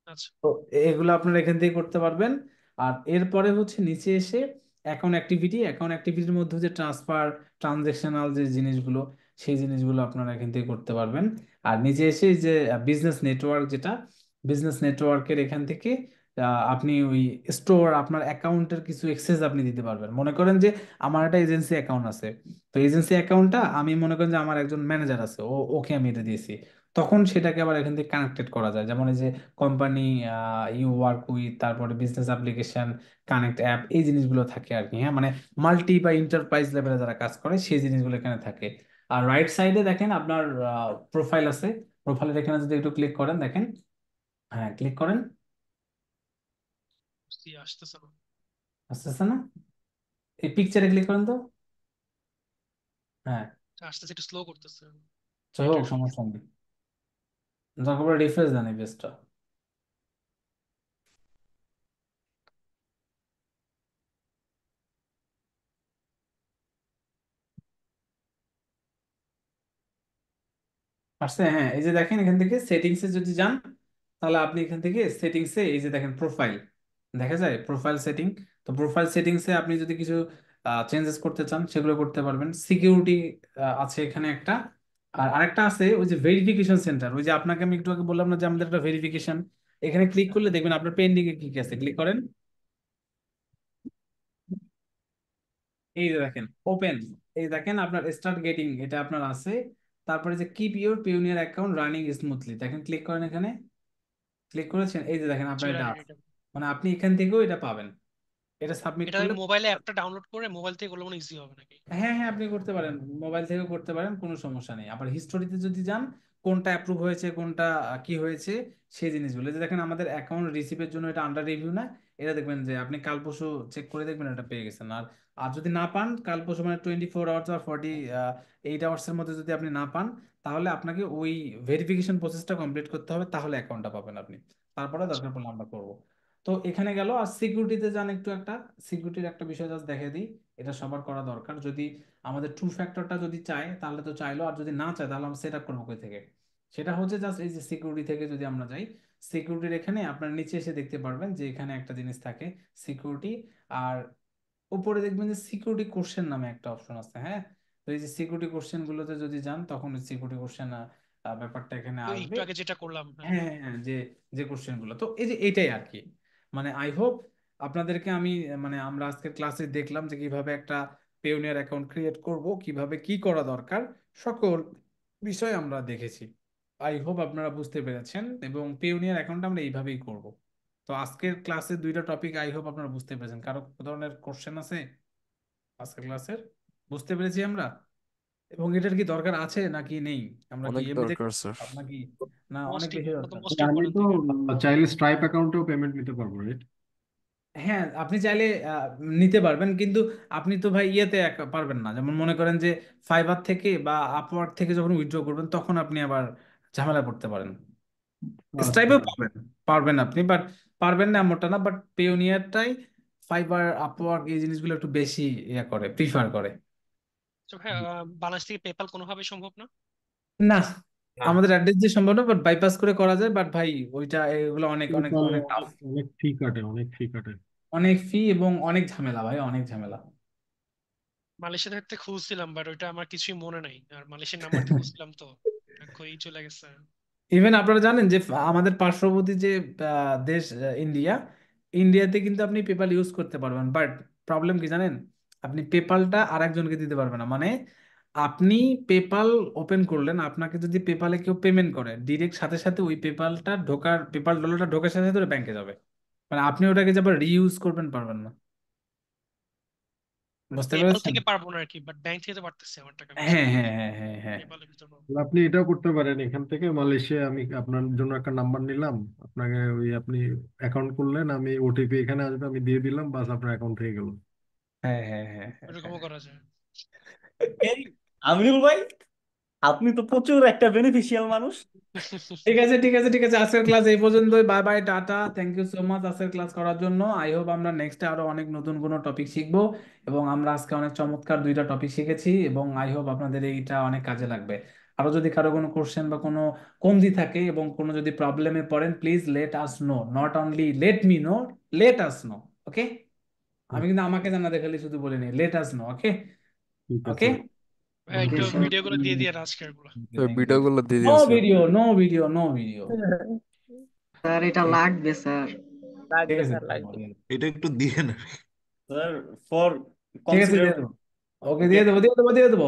আচ্ছা। তো এগুলো আপনারা এখান থেকে করতে পারবেন। আর এরপরে হচ্ছে নিচে এসে অ্যাকাউন্ট অ্যাক্টিভিটির মধ্যে যে ট্রান্সফার, ট্রানজেকশনাল যে জিনিসগুলো, সেই জিনিসগুলো আপনারা এখান থেকে করতে পারবেন। আর নিচে এসে এই যে বিজনেস নেটওয়ার্ক, যেটা বিজনেস নেটওয়ার্কের এখান থেকে আপনি ওই স্টোর, আপনার অ্যাকাউন্টের কিছু এক্সেস আপনি দিতে পারবেন। মনে করেন যে আমার একটা এজেন্সি অ্যাকাউন্ট আছে, তো এজেন্সি অ্যাকাউন্টটা আমি মনে করেন যে আমার একজন ম্যানেজার আছে, ওকে আমি এটা দিয়েছি, তখন সেটাকে আবার এখান থেকে কানেক্টেড করা যায়। যেমন এই যে কোম্পানি ইউ ওয়ার্ক উইথ, তারপরে বিজনেস অ্যাপ্লিকেশন, কানেক্ট অ্যাপ, এই জিনিসগুলো থাকে আর কি। হ্যাঁ, মানে মাল্টি বা এন্টারপ্রাইজ লেভেলে যারা কাজ করে সেই জিনিসগুলো এখানে থাকে। আর রাইট সাইডে দেখেন আপনার প্রোফাইল আছে। প্রোফাইলের এখানে যদি একটু ক্লিক করেন, দেখেন, হ্যাঁ ক্লিক করেন, আসতেছে না। আস্তে আস্তে না, এই পিকচারে ক্লিক করেন তো। হ্যাঁ, আসতেছে, একটু স্লো করতেছে। তো হোক, নেটওয়ার্ক। সমস্যা নেই, দরকার পড়লে রিফ্রেশ দেন এই পেজটা। আসছে, হ্যাঁ, এই যে দেখেন এখান থেকে সেটিংসে যদি যান, তাহলে আপনি এখান থেকে সেটিংসে এই যে দেখেন প্রোফাইল দেখা যায়, প্রোফাইল সেটিং। তো প্রোফাইল সেটিংসে আপনি যদি কিছু চেঞ্জেস করতে চান, সেগুলো করতে পারবেন। সিকিউরিটি আছে এখানে একটা, আর আরেকটা আছে ওই যে ভেরিফিকেশন সেন্টার, ওই যে আপনাকে আমি একটু আগে বললাম না যে আমাদের একটা ভেরিফিকেশন, এখানে ক্লিক করলে দেখবেন আপনার পেন্ডিং এ কি কি আছে, ক্লিক করেন। এই যে দেখেন ওপেন, এই দেখেন আপনার স্টার্ট গেটিং, এটা আপনার আছে। তারপরে যে keep your pioneer account running smoothly, দেখেন ক্লিক করেন এখানে, ক্লিক করেছেন, এই যে দেখেন জি আপনার এটা রানিং আছে। এটা। মানে আপনি এখান থেকেও এটা পাবেন, এটা সাবমিট এটা আমি করলে। মোবাইলে অ্যাপটা ডাউনলোড করে মোবাইল থেকে করলে মনে ইজি হবে নাকি? হ্যাঁ হ্যাঁ, আপনি করতে পারেন, মোবাইল থেকেও করতে পারেন, কোনো সমস্যা নেই। আবার হিস্টোরিতে যদি যান, কোনটা অ্যাপ্রুভ হয়েছে, কোনটা কি হয়েছে, সেই জিনিসগুলো এই যে দেখেন, আমাদের অ্যাকাউন্ট রিসিভের জন্য এটা আন্ডার রিভিউ না, এটা দেখবেন যে আপনি কাল পরশু চেক করে দেখবেন এটা পেয়ে গেছেন। আর আর যদি না পান, কাল পরশু মানে 24 আওয়ার্স বা 48 আওয়ার্সের মধ্যে যদি আপনি না পান, তাহলে আপনাকে ওই ভেরিফিকেশন প্রসেসটা কমপ্লিট করতে হবে, তাহলে অ্যাকাউন্টটা পাবেন আপনি। তারপরে আচ্ছা। দরকার পড়লে আমরা করবো। তো এখানে গেল। আর সিকিউরিটিতে যান একটু, একটা সিকিউরিটির একটা বিষয় জাস্ট দেখে দিই, এটা সবার করা দরকার। যদি আমাদের টু ফ্যাক্টরটা যদি চায় তাহলে তো চাইলো, আর যদি না চায় তাহলে আমরা সেট আপ করবো কই থেকে। সেটা হচ্ছে জাস্ট এই যে সিকিউরিটি থেকে যদি আমরা যাই, সিকিউরিটির এখানে আপনার নিচে এসে দেখতে পারবেন যে এখানে একটা জিনিস থাকে, সিকিউরিটি। আর উপরে দেখবেন যে সিকিউরিটি কোশ্চেন নামে একটা অপশন আছে। হ্যাঁ, তো এই যে সিকিউরিটি কোশ্চেন গুলোতে যদি যান, তখন সিকিউরিটি কোশ্চেন ব্যাপারটা এখানে ওই আসবে। একটু আগে যেটা করলাম, হ্যাঁ। হ্যাঁ হ্যাঁ হ্যাঁ, যে যে কোশ্চেন গুলো, তো এই যে এটাই আর কি। মানে আই হোপ আপনাদেরকে আমি, মানে আমরা আজকের ক্লাসে দেখলাম যে কিভাবে একটা পেওনিয়ার অ্যাকাউন্ট ক্রিয়েট করব, কিভাবে কি করা দরকার, সকল বিষয় আমরা দেখেছি। আই হোপ আপনারা বুঝতে পেরেছেন, এবং পেওনিয়ার অ্যাকাউন্ট আমরা এইভাবেই করব। তো আজকের ক্লাসে দুইটা টপিক আই হোপ আপনারা বুঝতে পেরেছেন। কারো কোনো ধরনের কোশ্চেন আছে আজকের ক্লাসের? বুঝতে পেরেছি আমরা? এবং এটার কি দরকার আছে নাকি নেই? আমরা কি অনেক এমনিতে দরকার স্যার। নাকি, না মোস্ট অনেক বেশি ইম্পর্টেন্ট, দরকার? মোস্ট আমি ইম্পর্টেন্ট তো থেকে। চাইলে স্ট্রাইপ অ্যাকাউন্টেও পেমেন্ট নিতে পারবো, রাইট? হ্যাঁ, আপনি চাইলে নিতে পারবেন, কিন্তু আপনি তো ভাই ইয়েতে পারবেন না। যেমন মনে করেন যে ফাইবার থেকে বা আপওয়ার্ক থেকে যখন উইথড্র করবেন, তখন আপনি আবার ঝামেলা পড়তে পারেন। আচ্ছা। স্ট্রাইপেও পাবেন, পারবেন আপনি, বাট পারবেন না এমনটা না। বাট পেওনিয়ারটাই ফাইবার, আপওয়ার্ক এই জিনিসগুলো একটু বেশি ইয়ে করে, প্রিফার করে। তো ভাই, বাংলাদেশ থেকে পেপাল কোনোভাবে সম্ভব না? না, না। আমাদের অ্যাড্রেস দিয়ে সম্ভব না, বাট বাইপাস করে করা যায়। বাট ভাই ওইটা, এগুলো অনেক অনেক তাহলে অনেক টাফ, অনেক অনেক ফি কাটে, অনেক ফি কাটে। অনেক ফি এবং অনেক ঝামেলা ভাই, অনেক ঝামেলা। মালয়েশিয়া থাকতে খুঁজছিলাম, বাট ওইটা আমার কিছুই মনে নাই। আর মালয়েশিয়ার নাম্বার দিয়ে খুঁজছিলাম, তো কই চলে গেছে। ইভেন আপনারা জানেন যে আমাদের পার্শ্ববর্তী যে দেশ ইন্ডিয়া, ইন্ডিয়াতে কিন্তু আপনি পেপাল ইউজ করতে পারবেন, বাট প্রবলেম কি জানেন? আপনি পেপালটা আর একজনকে দিতে পারবেন না। মানে আপনি পেপাল ওপেন করলেন, আপনাকে যদি পেপালে কেউ পেমেন্ট করে, ডিরেক্ট সাথে সাথে ওই পেপালটা ঢোকার, পেপাল ডলারটা ঢোকার সাথে সাথে ব্যাংকে যাবে। মানে আপনি ওটাকে যে আবার রিইউজ করবেন পারবেন না। বুঝতে পেপাল পেরেছেন? থেকে পারবো না আর কি, বাট ব্যাংক থেকে তো পারতেছি আমার টাকা হ্যাঁ বিকাশ হ্যাঁ হ্যাঁ হ্যাঁ হ্যাঁ পেপালের ভিতর পাবো। তাহলে আপনি এটাও করতে পারেন, এখান থেকে মালয়েশিয়া আমি আপনার জন্য একটা নাম্বার নিলাম, আপনাকে ওই আপনি অ্যাকাউন্ট করলেন, আমি ওটিপি এখানে আসবে, আমি দিয়ে দিলাম, বাস আপনার অ্যাকাউন্ট হয়ে গেল। হ্যাঁ হ্যাঁ হ্যাঁ হ্যাঁ হ্যাঁ। এরকমও করা যায়। এই আমিনুল ভাই, আপনি তো প্রচুর একটা বেনিফিশিয়াল মানুষ। ঠিক আছে ঠিক আছে ঠিক আছে, আজকের ক্লাস এই পর্যন্তই। Bye bye, tata, thank you so much আজকের ক্লাস করার জন্য। আই হোপ আমরা নেক্সটে আরো অনেক নতুন কোনো টপিক শিখবো, এবং আমরা আজকে অনেক চমৎকার দুইটা টপিক শিখেছি, এবং আই হোপ আপনাদের এইটা অনেক কাজে লাগবে। আরো যদি কারো কোনো কোশ্চেন বা কোনো কমতি থাকে এবং কোনো যদি প্রবলেমে পড়েন, please let us know, not only let me know, let us know. Okay, আমি কিন্তু আমাকে জানাতে খালি শুধু বলিনি, লেট আস নো। ওকে ঠিক আছে। ওকে, ওকে একটু স্যার। ভিডিও গুলো দিয়ে দিয়ে আজকের গুলো। তো ভিডিওগুলো দিয়ে নো দিন sir. Video no video no video. Sir এটা লাগবে স্যার। ঠিক লাগবে আছে স্যার, লাগবে। এটা একটু দিয়ে না। স্যার ফর ঠিক আছে, দিয়ে কনসিডার। দেবো। ওকে, দিয়ে দেবো দিয়ে দেবো দিয়ে দেবো।